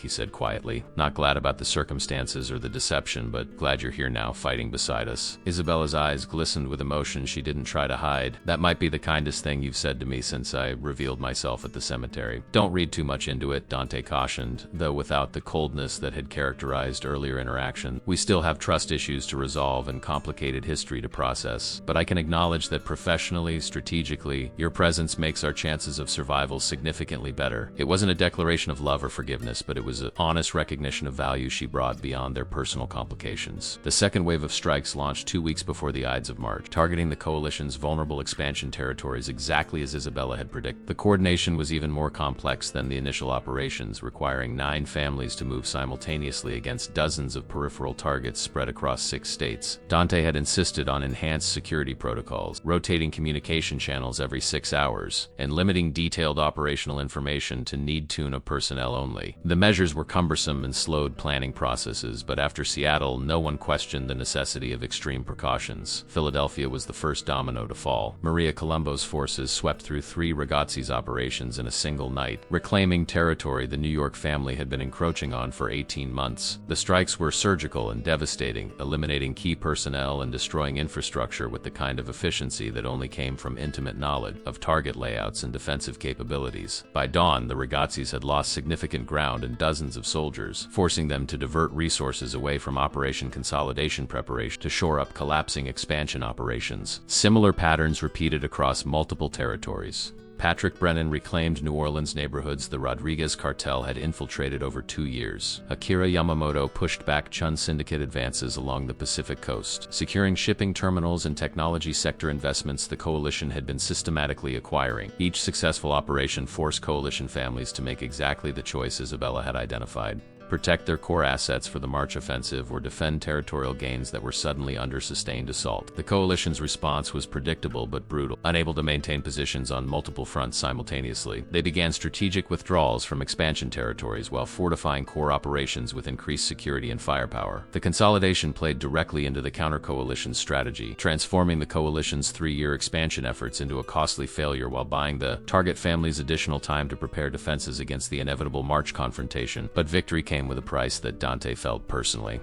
he said quietly. "Not glad about the circumstances or the deception, but glad you're here now, fighting beside us." Isabella's eyes glistened with emotion she didn't try to hide. "That might be the kindest thing you've said to me since I revealed myself at the cemetery." "Don't read too much into it," Dante cautioned, though without the coldness that had characterized earlier interaction. "We still have trust issues to resolve and complicated history to process, but I can acknowledge that professionally, strategically, your presence makes our chances of survival significantly better." It wasn't a declaration of love or forgiveness, but it was an honest recognition of value she brought beyond their personal complications. The second wave of strikes launched 2 weeks before the Ides of March, targeting the coalition's vulnerable expansion territories exactly as Isabella had predicted. The coordination was even more complex than the initial operations, requiring 9 families to move simultaneously against dozens of peripheral targets spread across 6 states. Dante had insisted on enhanced security protocols, rotating communication channels every 6 hours, and limiting detailed operational information to need tune of personnel only. The measures were cumbersome and slowed planning processes, but after Seattle, no one questioned the necessity of extreme precautions. Philadelphia was the first domino to fall. Maria Colombo's forces swept through 3 ragazzi's operations in a single night, reclaiming territory the New York family had been encroaching on for 18 months. The strikes were surgical and devastating, eliminating key personnel and destroying infrastructure with the kind of efficiency that only came from intimate knowledge of target layouts and defensive capabilities. By dawn, the ragazzis had lost significant ground and dozens of soldiers, forcing them to divert resources away from operation consolidation preparation to shore up collapsing expansion operations. Similar patterns repeated across multiple territories. Patrick Brennan reclaimed New Orleans neighborhoods the Rodriguez cartel had infiltrated over 2 years. Akira Yamamoto pushed back Chun syndicate advances along the Pacific coast, securing shipping terminals and technology sector investments the coalition had been systematically acquiring. Each successful operation forced coalition families to make exactly the choice Isabella had identified: protect their core assets for the March offensive or defend territorial gains that were suddenly under sustained assault. The coalition's response was predictable but brutal. Unable to maintain positions on multiple fronts simultaneously, they began strategic withdrawals from expansion territories while fortifying core operations with increased security and firepower. The consolidation played directly into the counter-coalition's strategy, transforming the coalition's 3-year expansion efforts into a costly failure while buying the target families additional time to prepare defenses against the inevitable March confrontation. But victory came with a price that Dante felt personally.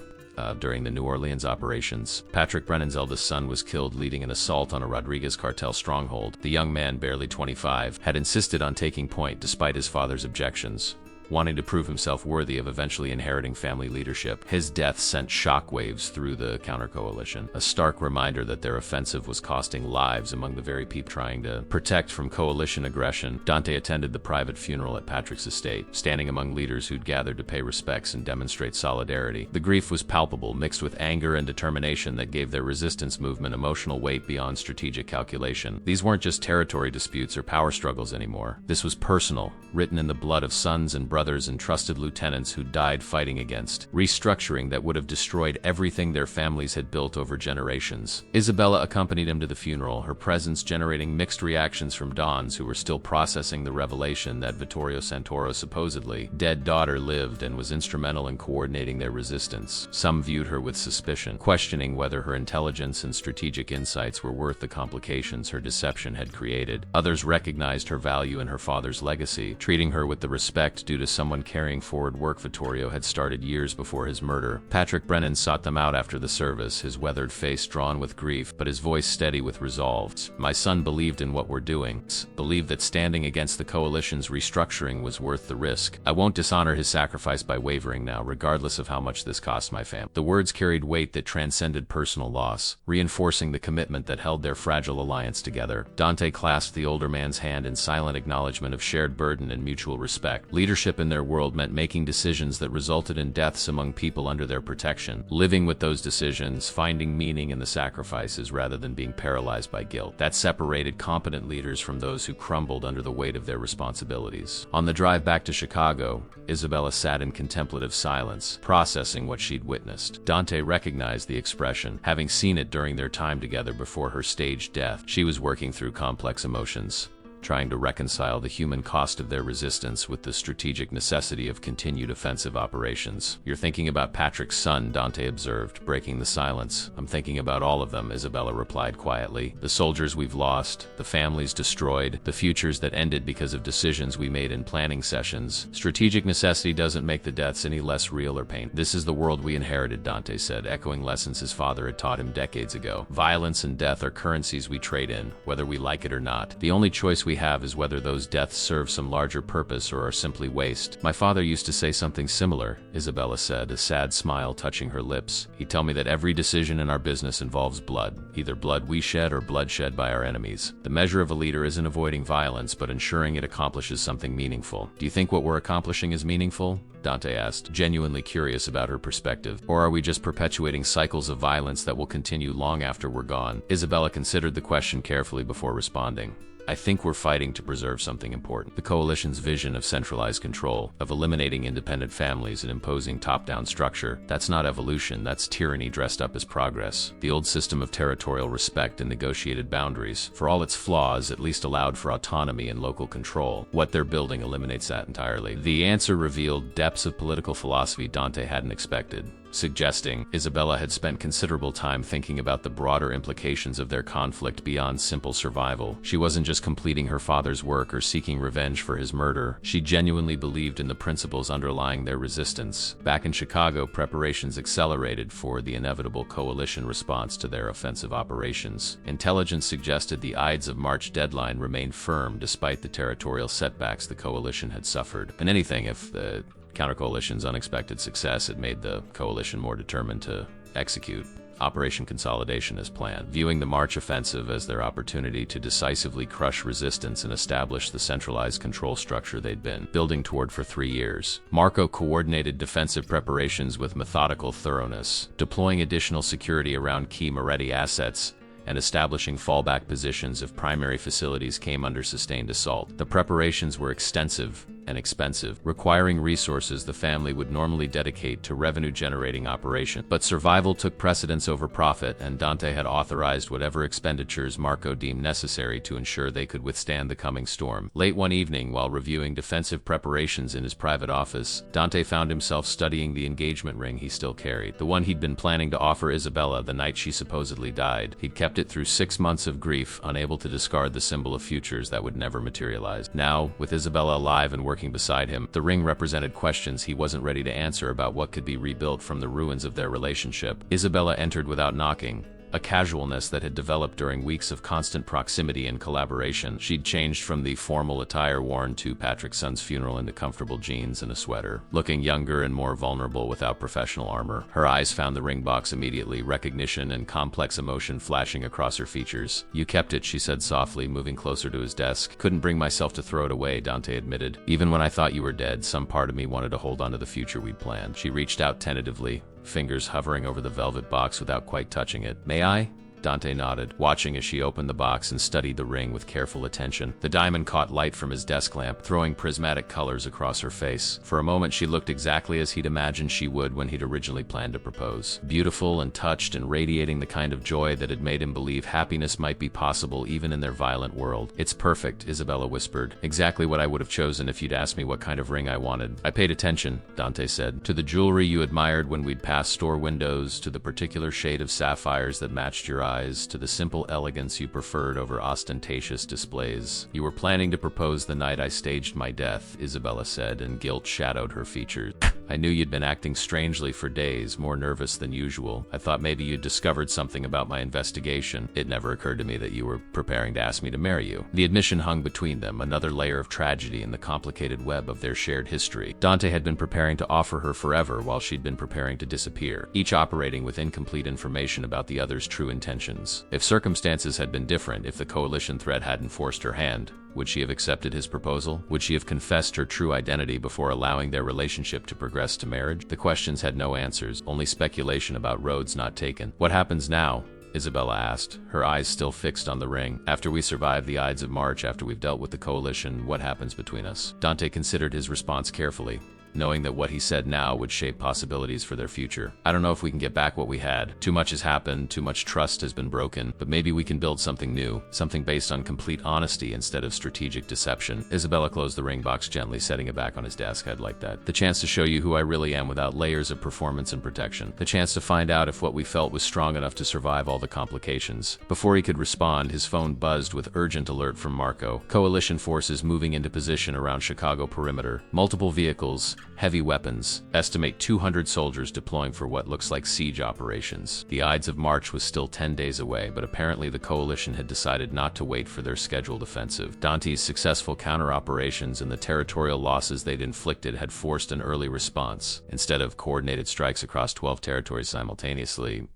During the New Orleans operations, Patrick Brennan's eldest son was killed leading an assault on a Rodriguez cartel stronghold. The young man, barely 25, had insisted on taking point despite his father's objections, wanting to prove himself worthy of eventually inheriting family leadership. His death sent shockwaves through the counter-coalition, a stark reminder that their offensive was costing lives among the very people trying to protect from coalition aggression. Dante attended the private funeral at Patrick's estate, standing among leaders who'd gathered to pay respects and demonstrate solidarity. The grief was palpable, mixed with anger and determination that gave their resistance movement emotional weight beyond strategic calculation. These weren't just territory disputes or power struggles anymore. This was personal, written in the blood of sons and brothers brothers and trusted lieutenants who died fighting against restructuring that would have destroyed everything their families had built over generations. Isabella accompanied him to the funeral, her presence generating mixed reactions from Dons who were still processing the revelation that Vittorio Santoro's supposedly dead daughter lived and was instrumental in coordinating their resistance. Some viewed her with suspicion, questioning whether her intelligence and strategic insights were worth the complications her deception had created. Others recognized her value in her father's legacy, treating her with the respect due to someone carrying forward work Vittorio had started years before his murder. Patrick Brennan sought them out after the service, his weathered face drawn with grief, but his voice steady with resolve. My son believed in what we're doing, believed that standing against the coalition's restructuring was worth the risk. I won't dishonor his sacrifice by wavering now, regardless of how much this cost my family. The words carried weight that transcended personal loss, reinforcing the commitment that held their fragile alliance together. Dante clasped the older man's hand in silent acknowledgement of shared burden and mutual respect. Leadership in their world meant making decisions that resulted in deaths among people under their protection, living with those decisions, finding meaning in the sacrifices rather than being paralyzed by guilt. That separated competent leaders from those who crumbled under the weight of their responsibilities. On the drive back to Chicago, Isabella sat in contemplative silence, processing what she'd witnessed. Dante recognized the expression, having seen it during their time together before her staged death. She was working through complex emotions, trying to reconcile the human cost of their resistance with the strategic necessity of continued offensive operations. You're thinking about Patrick's son, Dante observed, breaking the silence. I'm thinking about all of them, Isabella replied quietly. The soldiers we've lost, the families destroyed, the futures that ended because of decisions we made in planning sessions. Strategic necessity doesn't make the deaths any less real or painful. This is the world we inherited, Dante said, echoing lessons his father had taught him decades ago. Violence and death are currencies we trade in, whether we like it or not. The only choice we have is whether those deaths serve some larger purpose or are simply waste. My father used to say something similar, Isabella said, a sad smile touching her lips. He'd tell me that every decision in our business involves blood, either blood we shed or blood shed by our enemies. The measure of a leader isn't avoiding violence, but ensuring it accomplishes something meaningful. Do you think what we're accomplishing is meaningful? Dante asked, genuinely curious about her perspective. Or are we just perpetuating cycles of violence that will continue long after we're gone? Isabella considered the question carefully before responding. I think we're fighting to preserve something important. The coalition's vision of centralized control, of eliminating independent families and imposing top-down structure, that's not evolution, that's tyranny dressed up as progress. The old system of territorial respect and negotiated boundaries, for all its flaws, at least allowed for autonomy and local control. What they're building eliminates that entirely. The answer revealed depths of political philosophy Dante hadn't expected, suggesting Isabella had spent considerable time thinking about the broader implications of their conflict beyond simple survival. She wasn't just completing her father's work or seeking revenge for his murder. She genuinely believed in the principles underlying their resistance. Back in Chicago, preparations accelerated for the inevitable coalition response to their offensive operations. Intelligence suggested the Ides of March deadline remained firm despite the territorial setbacks the coalition had suffered. And anything if the counter-coalition's unexpected success had made the coalition more determined to execute Operation Consolidation as planned, viewing the March offensive as their opportunity to decisively crush resistance and establish the centralized control structure they'd been building toward for 3 years. Marco coordinated defensive preparations with methodical thoroughness, deploying additional security around key Moretti assets and establishing fallback positions if primary facilities came under sustained assault. The preparations were extensive and expensive, requiring resources the family would normally dedicate to revenue-generating operations. But survival took precedence over profit, and Dante had authorized whatever expenditures Marco deemed necessary to ensure they could withstand the coming storm. Late one evening, while reviewing defensive preparations in his private office, Dante found himself studying the engagement ring he still carried, the one he'd been planning to offer Isabella the night she supposedly died. He'd kept it through 6 months of grief, unable to discard the symbol of futures that would never materialize. Now, with Isabella alive and working beside him, the ring represented questions he wasn't ready to answer about what could be rebuilt from the ruins of their relationship. Isabella entered without knocking, a casualness that had developed during weeks of constant proximity and collaboration. She'd changed from the formal attire worn to Patrick's son's funeral into comfortable jeans and a sweater, looking younger and more vulnerable without professional armor. Her eyes found the ring box immediately, recognition and complex emotion flashing across her features. "You kept it," she said softly, moving closer to his desk. "Couldn't bring myself to throw it away," Dante admitted. "Even when I thought you were dead, some part of me wanted to hold on to the future we'd planned." She reached out tentatively, fingers hovering over the velvet box without quite touching it. "May I?" Dante nodded, watching as she opened the box and studied the ring with careful attention. The diamond caught light from his desk lamp, throwing prismatic colors across her face. For a moment, she looked exactly as he'd imagined she would when he'd originally planned to propose. Beautiful and touched and radiating the kind of joy that had made him believe happiness might be possible even in their violent world. "It's perfect," Isabella whispered. "Exactly what I would have chosen if you'd asked me what kind of ring I wanted." "I paid attention," Dante said, "to the jewelry you admired when we'd passed store windows, to the particular shade of sapphires that matched your eyes, to the simple elegance you preferred over ostentatious displays. You were planning to propose the night I staged my death," Isabella said, and guilt shadowed her features. "I knew you'd been acting strangely for days, more nervous than usual. I thought maybe you'd discovered something about my investigation. It never occurred to me that you were preparing to ask me to marry you." The admission hung between them, another layer of tragedy in the complicated web of their shared history. Dante had been preparing to offer her forever while she'd been preparing to disappear, each operating with incomplete information about the other's true intentions. If circumstances had been different, if the coalition threat hadn't forced her hand, would she have accepted his proposal? Would she have confessed her true identity before allowing their relationship to progress to marriage? The questions had no answers, only speculation about roads not taken. "What happens now?" Isabella asked, her eyes still fixed on the ring. "After we survive the Ides of March, after we've dealt with the coalition, what happens between us?" Dante considered his response carefully, knowing that what he said now would shape possibilities for their future. "I don't know if we can get back what we had. Too much has happened, too much trust has been broken, but maybe we can build something new, something based on complete honesty instead of strategic deception." Isabella closed the ring box gently, setting it back on his desk. "I'd like that. The chance to show you who I really am without layers of performance and protection. The chance to find out if what we felt was strong enough to survive all the complications." Before he could respond, his phone buzzed with urgent alert from Marco. "Coalition forces moving into position around Chicago perimeter. Multiple vehicles, heavy weapons. Estimate 200 soldiers deploying for what looks like siege operations." The Ides of March was still 10 days away, but apparently the coalition had decided not to wait for their scheduled offensive. Dante's successful counter-operations and the territorial losses they'd inflicted had forced an early response. Instead of coordinated strikes across 12 territories simultaneously,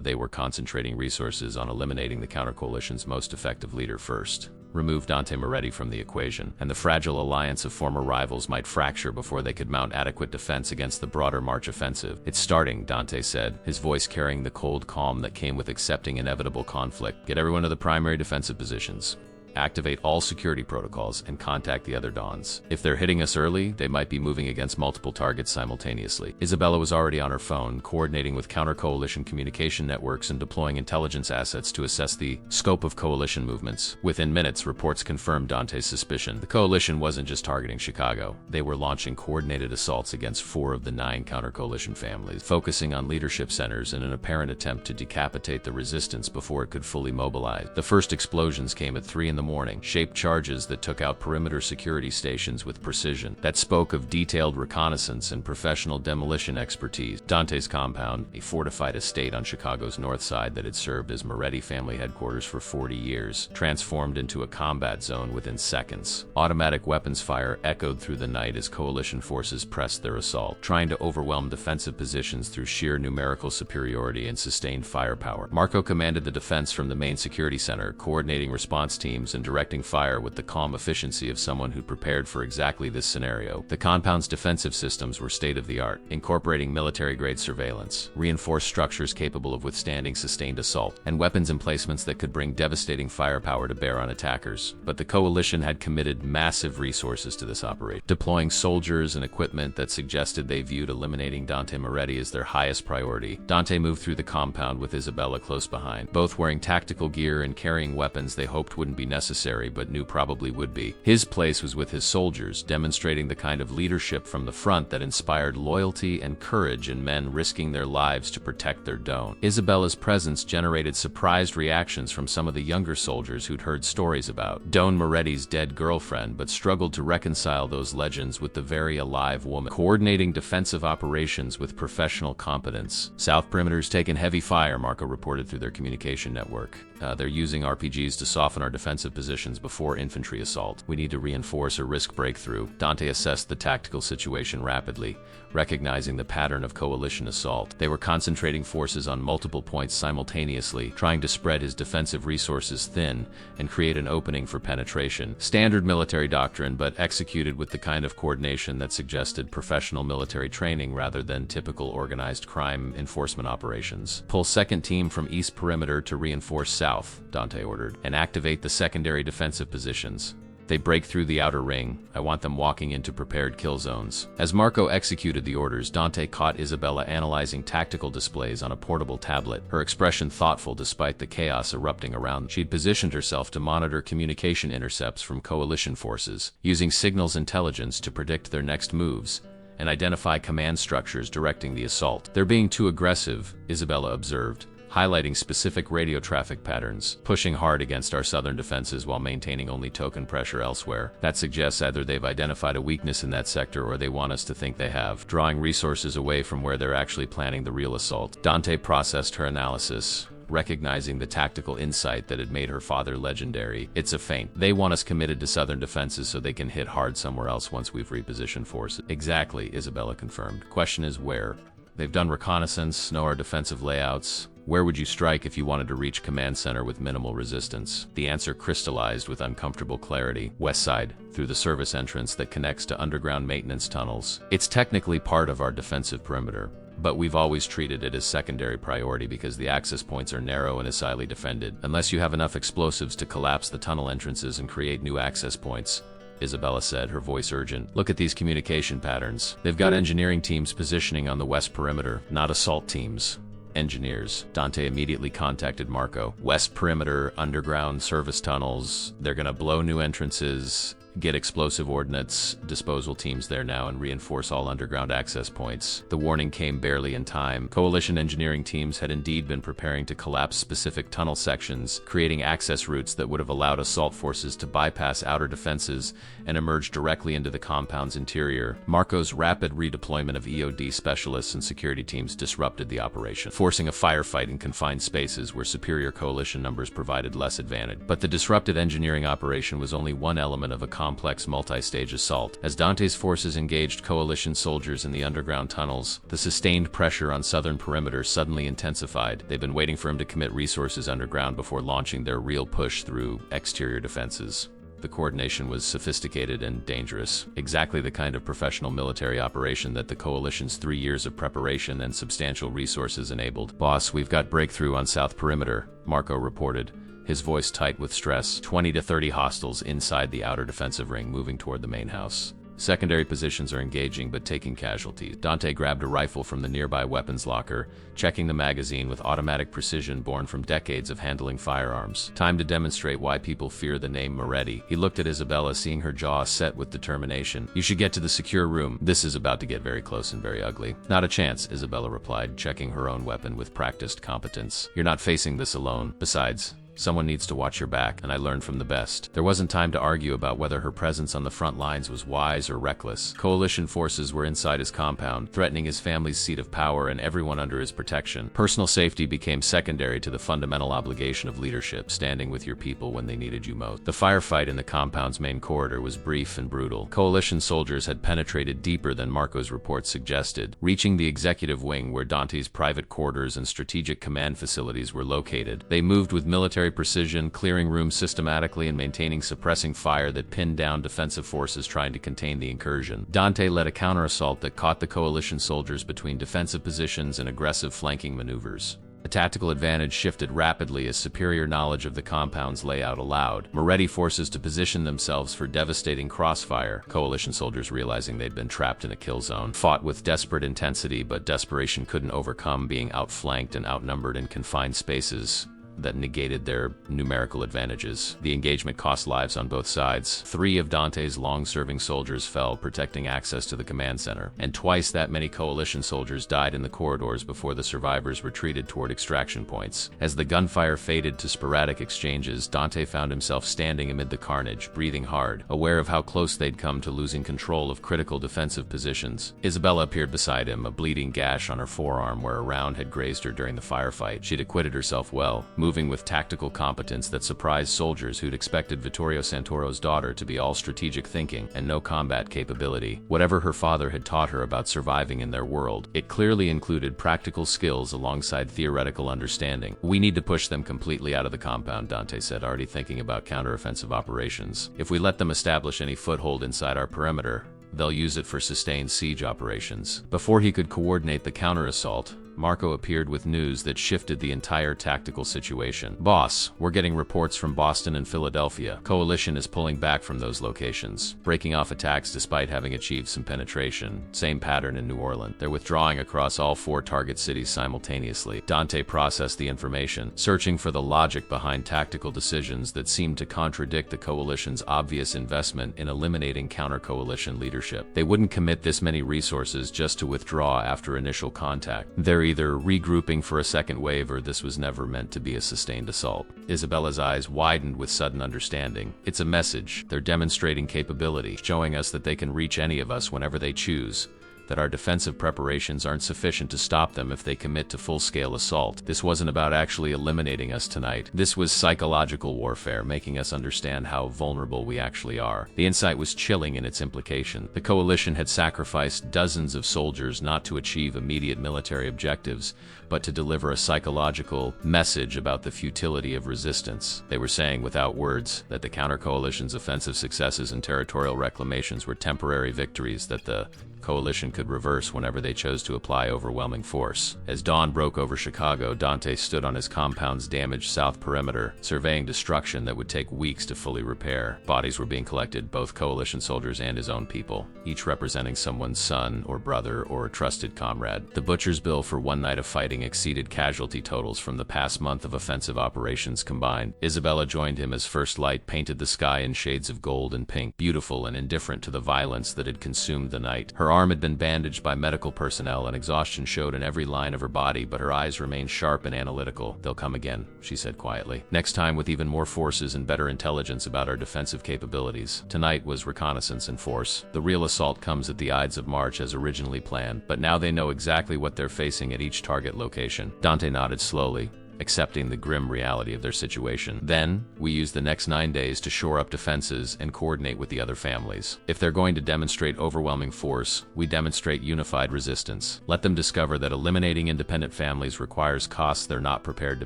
they were concentrating resources on eliminating the counter-coalition's most effective leader first. Remove Dante Moretti from the equation, and the fragile alliance of former rivals might fracture before they could mount adequate defense against the broader March offensive. "It's starting," Dante said, his voice carrying the cold calm that came with accepting inevitable conflict. "Get everyone to the primary defensive positions. Activate all security protocols and contact the other Dons. If they're hitting us early, they might be moving against multiple targets simultaneously." Isabella was already on her phone, coordinating with counter-coalition communication networks and deploying intelligence assets to assess the scope of coalition movements. Within minutes, reports confirmed Dante's suspicion. The coalition wasn't just targeting Chicago. They were launching coordinated assaults against 4 of the 9 counter-coalition families, focusing on leadership centers in an apparent attempt to decapitate the resistance before it could fully mobilize. The first explosions came at 3 in the morning, shaped charges that took out perimeter security stations with precision, that spoke of detailed reconnaissance and professional demolition expertise. Dante's compound, a fortified estate on Chicago's north side that had served as Moretti family headquarters for 40 years, transformed into a combat zone within seconds. Automatic weapons fire echoed through the night as coalition forces pressed their assault, trying to overwhelm defensive positions through sheer numerical superiority and sustained firepower. Marco commanded the defense from the main security center, coordinating response teams and directing fire with the calm efficiency of someone who prepared for exactly this scenario. The compound's defensive systems were state-of-the-art, incorporating military-grade surveillance, reinforced structures capable of withstanding sustained assault, and weapons emplacements that could bring devastating firepower to bear on attackers. But the coalition had committed massive resources to this operation, deploying soldiers and equipment that suggested they viewed eliminating Dante Moretti as their highest priority. Dante moved through the compound with Isabella close behind, both wearing tactical gear and carrying weapons they hoped wouldn't be necessary but knew probably would be. His place was with his soldiers, demonstrating the kind of leadership from the front that inspired loyalty and courage in men risking their lives to protect their Don. Isabella's presence generated surprised reactions from some of the younger soldiers who'd heard stories about Don Moretti's dead girlfriend, but struggled to reconcile those legends with the very alive woman. Coordinating defensive operations with professional competence. "South perimeter's taken heavy fire," Marco reported through their communication network. They're using RPGs to soften our defensive positions before infantry assault. We need to reinforce or risk breakthrough. Dante assessed the tactical situation rapidly, recognizing the pattern of coalition assault. They were concentrating forces on multiple points simultaneously, trying to spread his defensive resources thin and create an opening for penetration. Standard military doctrine, but executed with the kind of coordination that suggested professional military training rather than typical organized crime enforcement operations. Pull second team from east perimeter to reinforce south, Dante ordered, and activate the secondary defensive positions. They break through the outer ring. I want them walking into prepared kill zones. As Marco executed the orders, Dante caught Isabella analyzing tactical displays on a portable tablet, her expression thoughtful despite the chaos erupting around. She'd positioned herself to monitor communication intercepts from coalition forces, using signals intelligence to predict their next moves and identify command structures directing the assault. They're being too aggressive, Isabella observed, highlighting specific radio traffic patterns, pushing hard against our southern defenses while maintaining only token pressure elsewhere. That suggests either they've identified a weakness in that sector or they want us to think they have, drawing resources away from where they're actually planning the real assault. Dante processed her analysis, recognizing the tactical insight that had made her father legendary. It's a feint. They want us committed to southern defenses so they can hit hard somewhere else once we've repositioned forces. Exactly, Isabella confirmed. Question is where? They've done reconnaissance, know our defensive layouts. Where would you strike if you wanted to reach command center with minimal resistance? The answer crystallized with uncomfortable clarity. West side, through the service entrance that connects to underground maintenance tunnels. It's technically part of our defensive perimeter, but we've always treated it as secondary priority because the access points are narrow and is highly defended. Unless you have enough explosives to collapse the tunnel entrances and create new access points, Isabella said, her voice urgent. Look at these communication patterns. They've got engineering teams positioning on the west perimeter, not assault teams. Engineers. Dante immediately contacted Marco. West perimeter, underground service tunnels. They're gonna blow new entrances, get explosive ordnance disposal teams there now, and reinforce all underground access points. The warning came barely in time. Coalition engineering teams had indeed been preparing to collapse specific tunnel sections, creating access routes that would have allowed assault forces to bypass outer defenses and emerge directly into the compound's interior. Marco's rapid redeployment of EOD specialists and security teams disrupted the operation, forcing a firefight in confined spaces where superior coalition numbers provided less advantage. But the disrupted engineering operation was only one element of a complex multi-stage assault. As Dante's forces engaged coalition soldiers in the underground tunnels, the sustained pressure on southern perimeter suddenly intensified. They'd been waiting for him to commit resources underground before launching their real push through exterior defenses. The coordination was sophisticated and dangerous, exactly the kind of professional military operation that the coalition's 3 years of preparation and substantial resources enabled. Boss, we've got breakthrough on south perimeter, Marco reported, his voice tight with stress. 20 to 30 hostiles inside the outer defensive ring moving toward the main house. Secondary positions are engaging but taking casualties. Dante grabbed a rifle from the nearby weapons locker, checking the magazine with automatic precision born from decades of handling firearms. Time to demonstrate why people fear the name Moretti. He looked at Isabella, seeing her jaw set with determination. You should get to the secure room. This is about to get very close and very ugly. Not a chance, Isabella replied, checking her own weapon with practiced competence. You're not facing this alone. Besides, someone needs to watch your back, and I learned from the best. There wasn't time to argue about whether her presence on the front lines was wise or reckless. Coalition forces were inside his compound, threatening his family's seat of power and everyone under his protection. Personal safety became secondary to the fundamental obligation of leadership, standing with your people when they needed you most. The firefight in the compound's main corridor was brief and brutal. Coalition soldiers had penetrated deeper than Marco's report suggested, reaching the executive wing where Dante's private quarters and strategic command facilities were located. They moved with military precision, clearing rooms systematically and maintaining suppressing fire that pinned down defensive forces trying to contain the incursion. Dante led a counter-assault that caught the coalition soldiers between defensive positions and aggressive flanking maneuvers. A tactical advantage shifted rapidly as superior knowledge of the compound's layout allowed Moretti forces to position themselves for devastating crossfire. Coalition soldiers, realizing they'd been trapped in a kill zone, fought with desperate intensity, but desperation couldn't overcome being outflanked and outnumbered in confined spaces that negated their numerical advantages. The engagement cost lives on both sides. 3 of Dante's long-serving soldiers fell, protecting access to the command center, and twice that many coalition soldiers died in the corridors before the survivors retreated toward extraction points. As the gunfire faded to sporadic exchanges, Dante found himself standing amid the carnage, breathing hard, aware of how close they'd come to losing control of critical defensive positions. Isabella appeared beside him, a bleeding gash on her forearm where a round had grazed her during the firefight. She'd acquitted herself well, moving with tactical competence that surprised soldiers who'd expected Vittorio Santoro's daughter to be all strategic thinking and no combat capability. Whatever her father had taught her about surviving in their world, it clearly included practical skills alongside theoretical understanding. We need to push them completely out of the compound, Dante said, already thinking about counteroffensive operations. If we let them establish any foothold inside our perimeter, they'll use it for sustained siege operations. Before he could coordinate the counter-assault, Marco appeared with news that shifted the entire tactical situation. Boss, we're getting reports from Boston and Philadelphia. Coalition is pulling back from those locations, breaking off attacks despite having achieved some penetration. Same pattern in New Orleans. They're withdrawing across all 4 target cities simultaneously. Dante processed the information, searching for the logic behind tactical decisions that seemed to contradict the coalition's obvious investment in eliminating counter-coalition leadership. They wouldn't commit this many resources just to withdraw after initial contact. They're either regrouping for a second wave or this was never meant to be a sustained assault. Isabella's eyes widened with sudden understanding. It's a message. They're demonstrating capability, showing us that they can reach any of us whenever they choose, that our defensive preparations aren't sufficient to stop them if they commit to full-scale assault. This wasn't about actually eliminating us tonight. This was psychological warfare, making us understand how vulnerable we actually are. The insight was chilling in its implication. The coalition had sacrificed dozens of soldiers not to achieve immediate military objectives, but to deliver a psychological message about the futility of resistance. They were saying without words that the counter-coalition's offensive successes and territorial reclamations were temporary victories that the coalition could reverse whenever they chose to apply overwhelming force. As dawn broke over Chicago, Dante stood on his compound's damaged south perimeter, surveying destruction that would take weeks to fully repair. Bodies were being collected, both coalition soldiers and his own people, each representing someone's son or brother or a trusted comrade. The butcher's bill for one night of fighting exceeded casualty totals from the past month of offensive operations combined. Isabella joined him as first light painted the sky in shades of gold and pink, beautiful and indifferent to the violence that had consumed the night. Her arm had been bandaged by medical personnel and exhaustion showed in every line of her body, but her eyes remained sharp and analytical. They'll come again, she said quietly. Next time with even more forces and better intelligence about our defensive capabilities. Tonight was reconnaissance in force. The real assault comes at the Ides of March as originally planned, but now they know exactly what they're facing at each target location. Dante nodded slowly, accepting the grim reality of their situation. Then, we use the next 9 days to shore up defenses and coordinate with the other families. If they're going to demonstrate overwhelming force, we demonstrate unified resistance. Let them discover that eliminating independent families requires costs they're not prepared to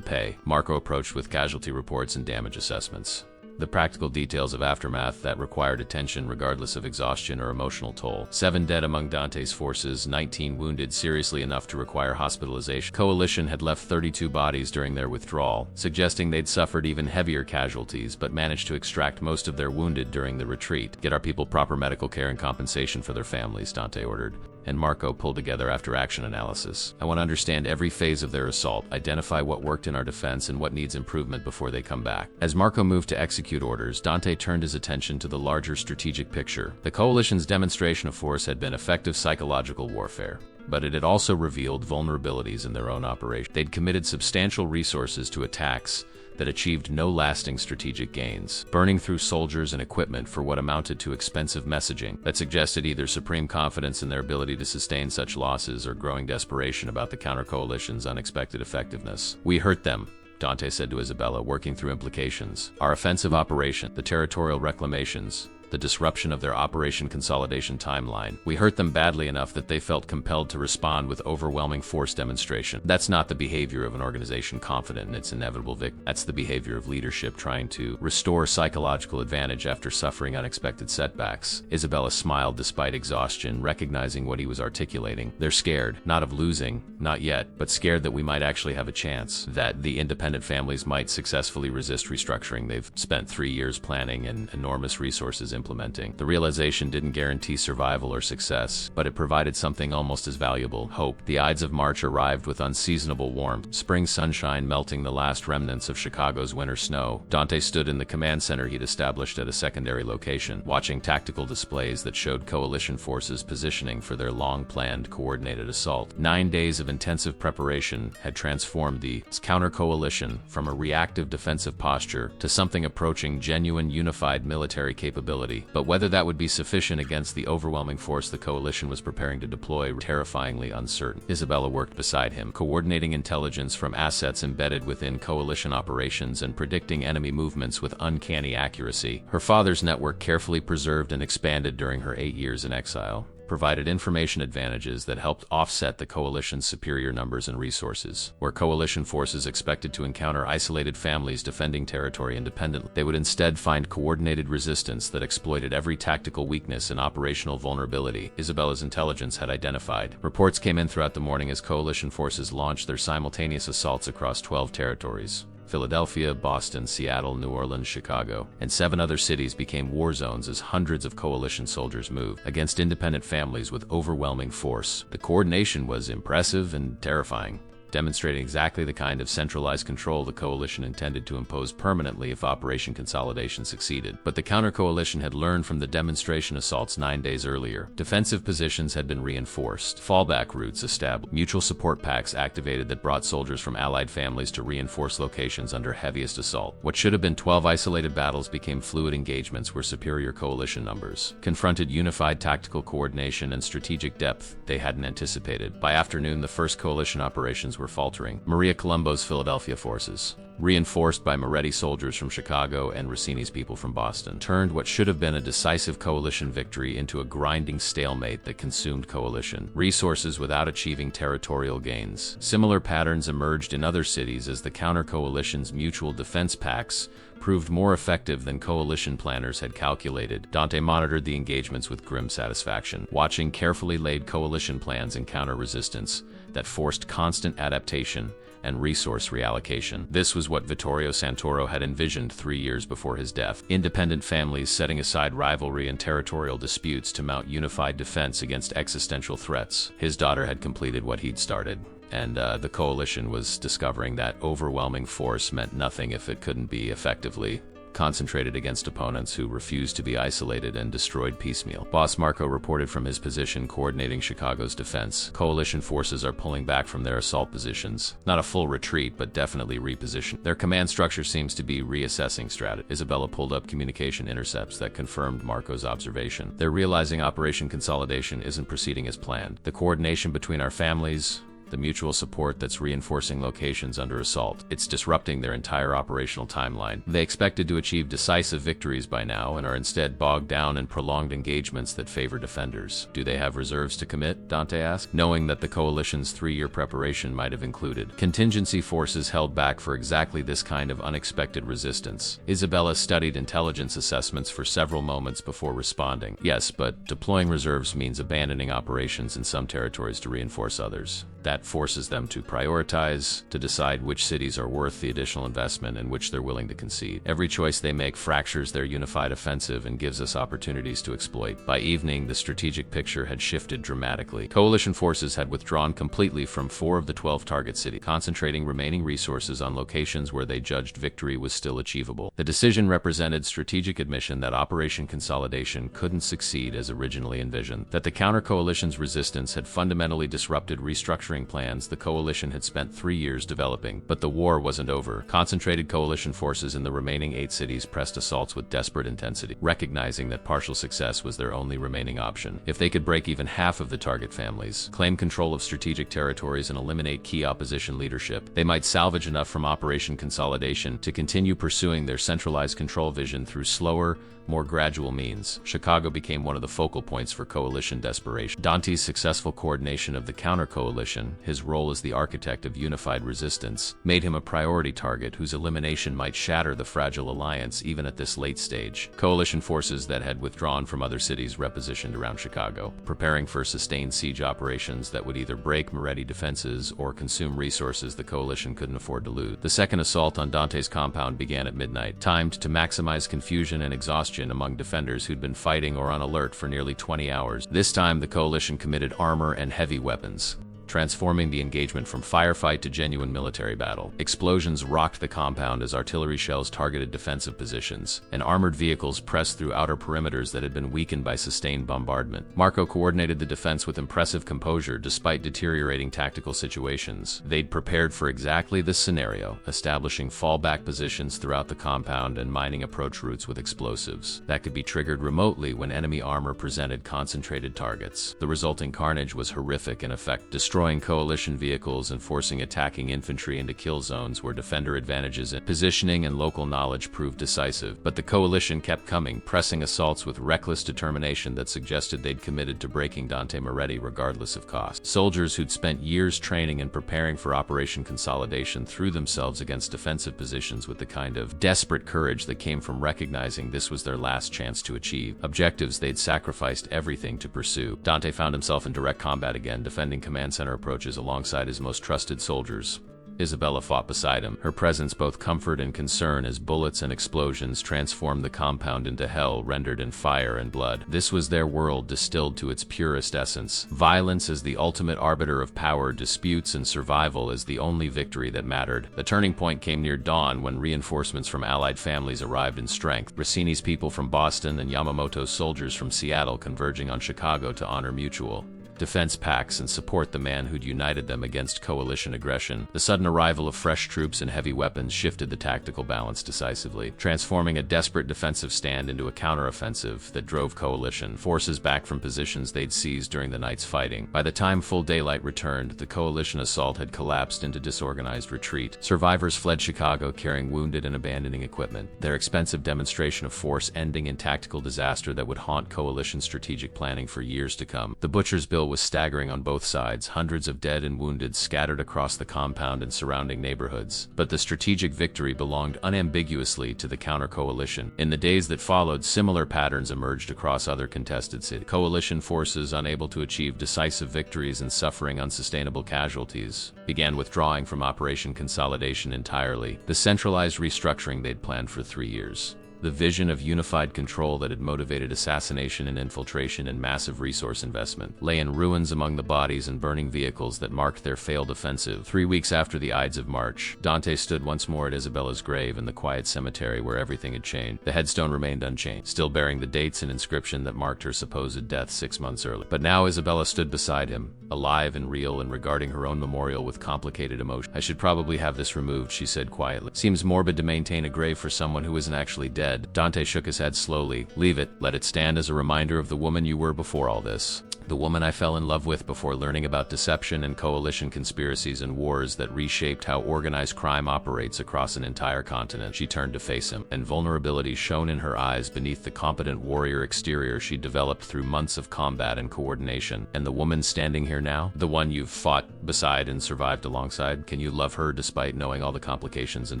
pay. Marco approached with casualty reports and damage assessments. The practical details of aftermath that required attention regardless of exhaustion or emotional toll. 7 dead among Dante's forces, 19 wounded seriously enough to require hospitalization. Coalition had left 32 bodies during their withdrawal, suggesting they'd suffered even heavier casualties but managed to extract most of their wounded during the retreat. Get our people proper medical care and compensation for their families, Dante ordered. And Marco pulled together after-action analysis. I want to understand every phase of their assault, identify what worked in our defense and what needs improvement before they come back. As Marco moved to execute orders, Dante turned his attention to the larger strategic picture. The coalition's demonstration of force had been effective psychological warfare, but it had also revealed vulnerabilities in their own operation. They'd committed substantial resources to attacks that achieved no lasting strategic gains, burning through soldiers and equipment for what amounted to expensive messaging that suggested either supreme confidence in their ability to sustain such losses or growing desperation about the counter-coalition's unexpected effectiveness. We hurt them, Dante said to Isabella, working through implications. Our offensive operation, the territorial reclamations, the disruption of their Operation Consolidation timeline. We hurt them badly enough that they felt compelled to respond with overwhelming force demonstration. That's not the behavior of an organization confident in its inevitable victory. That's the behavior of leadership trying to restore psychological advantage after suffering unexpected setbacks. Isabella smiled despite exhaustion, recognizing what he was articulating. They're scared, not of losing, not yet, but scared that we might actually have a chance, that the independent families might successfully resist restructuring they've spent 3 years planning and enormous resources implementing. The realization didn't guarantee survival or success, but it provided something almost as valuable: hope. The Ides of March arrived with unseasonable warmth, spring sunshine melting the last remnants of Chicago's winter snow. Dante stood in the command center he'd established at a secondary location, watching tactical displays that showed coalition forces positioning for their long-planned coordinated assault. 9 days of intensive preparation had transformed the counter-coalition from a reactive defensive posture to something approaching genuine unified military capability. capability. But whether that would be sufficient against the overwhelming force the coalition was preparing to deploy was terrifyingly uncertain. Isabella worked beside him, coordinating intelligence from assets embedded within coalition operations and predicting enemy movements with uncanny accuracy. Her father's network, carefully preserved and expanded during her 8 years in exile, provided information advantages that helped offset the coalition's superior numbers and resources. Where coalition forces expected to encounter isolated families defending territory independently, they would instead find coordinated resistance that exploited every tactical weakness and operational vulnerability Isabella's intelligence had identified. Reports came in throughout the morning as coalition forces launched their simultaneous assaults across 12 territories. Philadelphia, Boston, Seattle, New Orleans, Chicago, and 7 other cities became war zones as hundreds of coalition soldiers moved against independent families with overwhelming force. The coordination was impressive and terrifying, demonstrating exactly the kind of centralized control the coalition intended to impose permanently if Operation Consolidation succeeded. But the counter-coalition had learned from the demonstration assaults 9 days earlier. Defensive positions had been reinforced, fallback routes established, mutual support packs activated that brought soldiers from allied families to reinforce locations under heaviest assault. What should have been 12 isolated battles became fluid engagements where superior coalition numbers confronted unified tactical coordination and strategic depth they hadn't anticipated. By afternoon, the first coalition operations were faltering. Maria Colombo's Philadelphia forces, reinforced by Moretti soldiers from Chicago and Rossini's people from Boston, turned what should have been a decisive coalition victory into a grinding stalemate that consumed coalition resources without achieving territorial gains. Similar patterns emerged in other cities as the counter-coalition's mutual defense pacts proved more effective than coalition planners had calculated. Dante monitored the engagements with grim satisfaction, watching carefully laid coalition plans encounter resistance that forced constant adaptation and resource reallocation. This was what Vittorio Santoro had envisioned 3 years before his death. Independent families setting aside rivalry and territorial disputes to mount unified defense against existential threats. His daughter had completed what he'd started, and the coalition was discovering that overwhelming force meant nothing if it couldn't be effectively concentrated against opponents who refused to be isolated and destroyed piecemeal. Boss Marco reported from his position coordinating Chicago's defense. Coalition forces are pulling back from their assault positions. Not a full retreat, but definitely reposition. Their command structure seems to be reassessing strategy. Isabella pulled up communication intercepts that confirmed Marco's observation. They're realizing Operation Consolidation isn't proceeding as planned. The coordination between our families, the mutual support that's reinforcing locations under assault, it's disrupting their entire operational timeline. They expected to achieve decisive victories by now and are instead bogged down in prolonged engagements that favor defenders. Do they have reserves to commit? Dante asked, knowing that the coalition's 3-year preparation might have included contingency forces held back for exactly this kind of unexpected resistance. Isabella studied intelligence assessments for several moments before responding. Yes, but deploying reserves means abandoning operations in some territories to reinforce others. That forces them to prioritize, to decide which cities are worth the additional investment and which they're willing to concede. Every choice they make fractures their unified offensive and gives us opportunities to exploit. By evening, the strategic picture had shifted dramatically. Coalition forces had withdrawn completely from 4 of the 12 target cities, concentrating remaining resources on locations where they judged victory was still achievable. The decision represented strategic admission that Operation Consolidation couldn't succeed as originally envisioned, that the counter-coalition's resistance had fundamentally disrupted restructuring plans the coalition had spent 3 years developing. But the war wasn't over. Concentrated coalition forces in the remaining 8 cities pressed assaults with desperate intensity, recognizing that partial success was their only remaining option. If they could break even half of the target families, claim control of strategic territories, and eliminate key opposition leadership, they might salvage enough from Operation Consolidation to continue pursuing their centralized control vision through slower, more gradual means. Chicago became one of the focal points for coalition desperation. Dante's successful coordination of the counter-coalition, his role as the architect of unified resistance, made him a priority target whose elimination might shatter the fragile alliance even at this late stage. Coalition forces that had withdrawn from other cities repositioned around Chicago, preparing for sustained siege operations that would either break Moretti defenses or consume resources the coalition couldn't afford to lose. The second assault on Dante's compound began at midnight, timed to maximize confusion and exhaustion among defenders who'd been fighting or on alert for nearly 20 hours. This time, the coalition committed armor and heavy weapons, transforming the engagement from firefight to genuine military battle. Explosions rocked the compound as artillery shells targeted defensive positions, and armored vehicles pressed through outer perimeters that had been weakened by sustained bombardment. Marco coordinated the defense with impressive composure despite deteriorating tactical situations. They'd prepared for exactly this scenario, establishing fallback positions throughout the compound and mining approach routes with explosives that could be triggered remotely when enemy armor presented concentrated targets. The resulting carnage was horrific in effect, destroying coalition vehicles and forcing attacking infantry into kill zones where defender advantages in positioning and local knowledge proved decisive. But the coalition kept coming, pressing assaults with reckless determination that suggested they'd committed to breaking Dante Moretti regardless of cost. Soldiers who'd spent years training and preparing for Operation Consolidation threw themselves against defensive positions with the kind of desperate courage that came from recognizing this was their last chance to achieve objectives they'd sacrificed everything to pursue. Dante found himself in direct combat again, defending command center approaches alongside his most trusted soldiers. Isabella fought beside him, her presence both comfort and concern as bullets and explosions transformed the compound into hell rendered in fire and blood. This was their world distilled to its purest essence. Violence as the ultimate arbiter of power, disputes and survival as the only victory that mattered. The turning point came near dawn when reinforcements from allied families arrived in strength. Rossini's people from Boston and Yamamoto's soldiers from Seattle converging on Chicago to honor mutual defense pacts and support the man who'd united them against coalition aggression. The sudden arrival of fresh troops and heavy weapons shifted the tactical balance decisively, transforming a desperate defensive stand into a counteroffensive that drove coalition forces back from positions they'd seized during the night's fighting. By the time full daylight returned, the coalition assault had collapsed into disorganized retreat. Survivors fled Chicago carrying wounded and abandoning equipment, their expensive demonstration of force ending in tactical disaster that would haunt coalition strategic planning for years to come. The butcher's bill was staggering on both sides, hundreds of dead and wounded scattered across the compound and surrounding neighborhoods. But the strategic victory belonged unambiguously to the counter-coalition. In the days that followed, similar patterns emerged across other contested cities. Coalition forces, unable to achieve decisive victories and suffering unsustainable casualties, began withdrawing from Operation Consolidation entirely, the centralized restructuring they'd planned for 3 years. The vision of unified control that had motivated assassination and infiltration and massive resource investment lay in ruins among the bodies and burning vehicles that marked their failed offensive. 3 weeks after the Ides of March, Dante stood once more at Isabella's grave in the quiet cemetery where everything had changed. The headstone remained unchanged, still bearing the dates and inscription that marked her supposed death 6 months early. But now Isabella stood beside him, alive and real and regarding her own memorial with complicated emotion. "I should probably have this removed," she said quietly. "Seems morbid to maintain a grave for someone who isn't actually dead." Dante shook his head slowly. "Leave it. Let it stand as a reminder of the woman you were before all this. The woman I fell in love with before learning about deception and coalition conspiracies and wars that reshaped how organized crime operates across an entire continent." She turned to face him, and vulnerability shone in her eyes beneath the competent warrior exterior she'd developed through months of combat and coordination. "And the woman standing here now? The one you've fought beside and survived alongside? Can you love her despite knowing all the complications and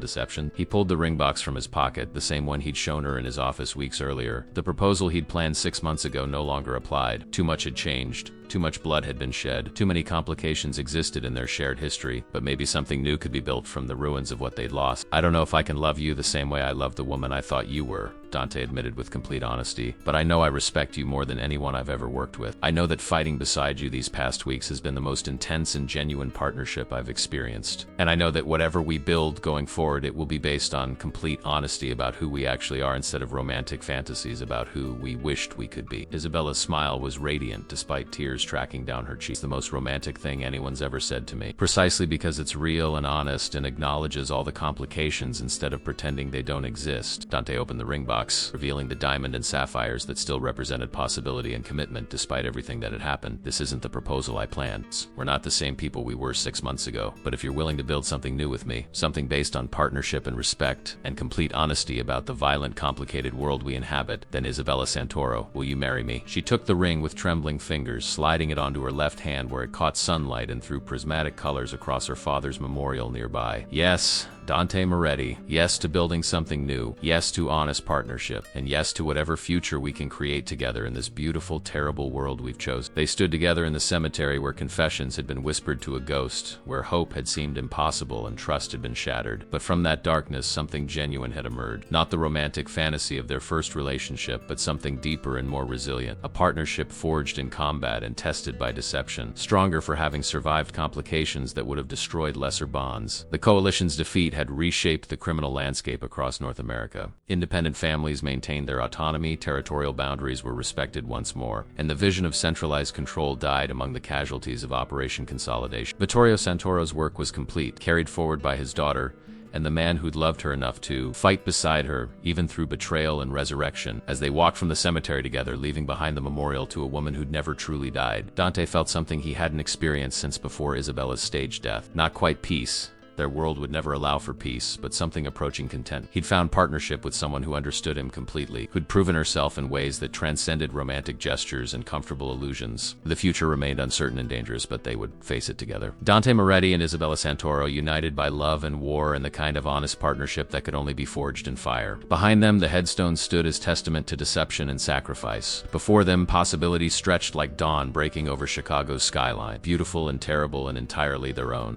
deception?" He pulled the ring box from his pocket, the same one he'd shown her in his office weeks earlier. The proposal he'd planned 6 months ago no longer applied. Too much had changed. Too much blood had been shed. Too many complications existed in their shared history, but maybe something new could be built from the ruins of what they'd lost. "I don't know if I can love you the same way I love the woman I thought you were," Dante admitted with complete honesty, "but I know I respect you more than anyone I've ever worked with. I know that fighting beside you these past weeks has been the most intense and genuine partnership I've experienced. And I know that whatever we build going forward, it will be based on complete honesty about who we actually are instead of romantic fantasies about who we wished we could be." Isabella's smile was radiant despite tears tracking down her cheeks. "The most romantic thing anyone's ever said to me. Precisely because it's real and honest and acknowledges all the complications instead of pretending they don't exist." Dante opened the ring box, revealing the diamond and sapphires that still represented possibility and commitment despite everything that had happened. "This isn't the proposal I planned. We're not the same people we were 6 months ago. But if you're willing to build something new with me, something based on partnership and respect, and complete honesty about the violent, complicated world we inhabit, then Isabella Santoro, will you marry me?" She took the ring with trembling fingers, sliding it onto her left hand where it caught sunlight and threw prismatic colors across her father's memorial nearby. "Yes, Dante Moretti. Yes to building something new. Yes to honest partnership. And yes to whatever future we can create together in this beautiful, terrible world we've chosen." They stood together in the cemetery where confessions had been whispered to a ghost, where hope had seemed impossible and trust had been shattered. But from that darkness, something genuine had emerged. Not the romantic fantasy of their first relationship, but something deeper and more resilient. A partnership forged in combat and tested by deception, stronger for having survived complications that would have destroyed lesser bonds. The coalition's defeat had reshaped the criminal landscape across North America. Independent families maintained their autonomy, territorial boundaries were respected once more, and the vision of centralized control died among the casualties of Operation Consolidation. Vittorio Santoro's work was complete, carried forward by his daughter, and the man who'd loved her enough to fight beside her, even through betrayal and resurrection, as they walked from the cemetery together, leaving behind the memorial to a woman who'd never truly died. Dante felt something he hadn't experienced since before Isabella's staged death. Not quite peace. Their world would never allow for peace, but something approaching content. He'd found partnership with someone who understood him completely, who'd proven herself in ways that transcended romantic gestures and comfortable illusions. The future remained uncertain and dangerous, but they would face it together. Dante Moretti and Isabella Santoro, united by love and war and the kind of honest partnership that could only be forged in fire. Behind them, the headstone stood as testament to deception and sacrifice. Before them, possibilities stretched like dawn breaking over Chicago's skyline, beautiful and terrible and entirely their own.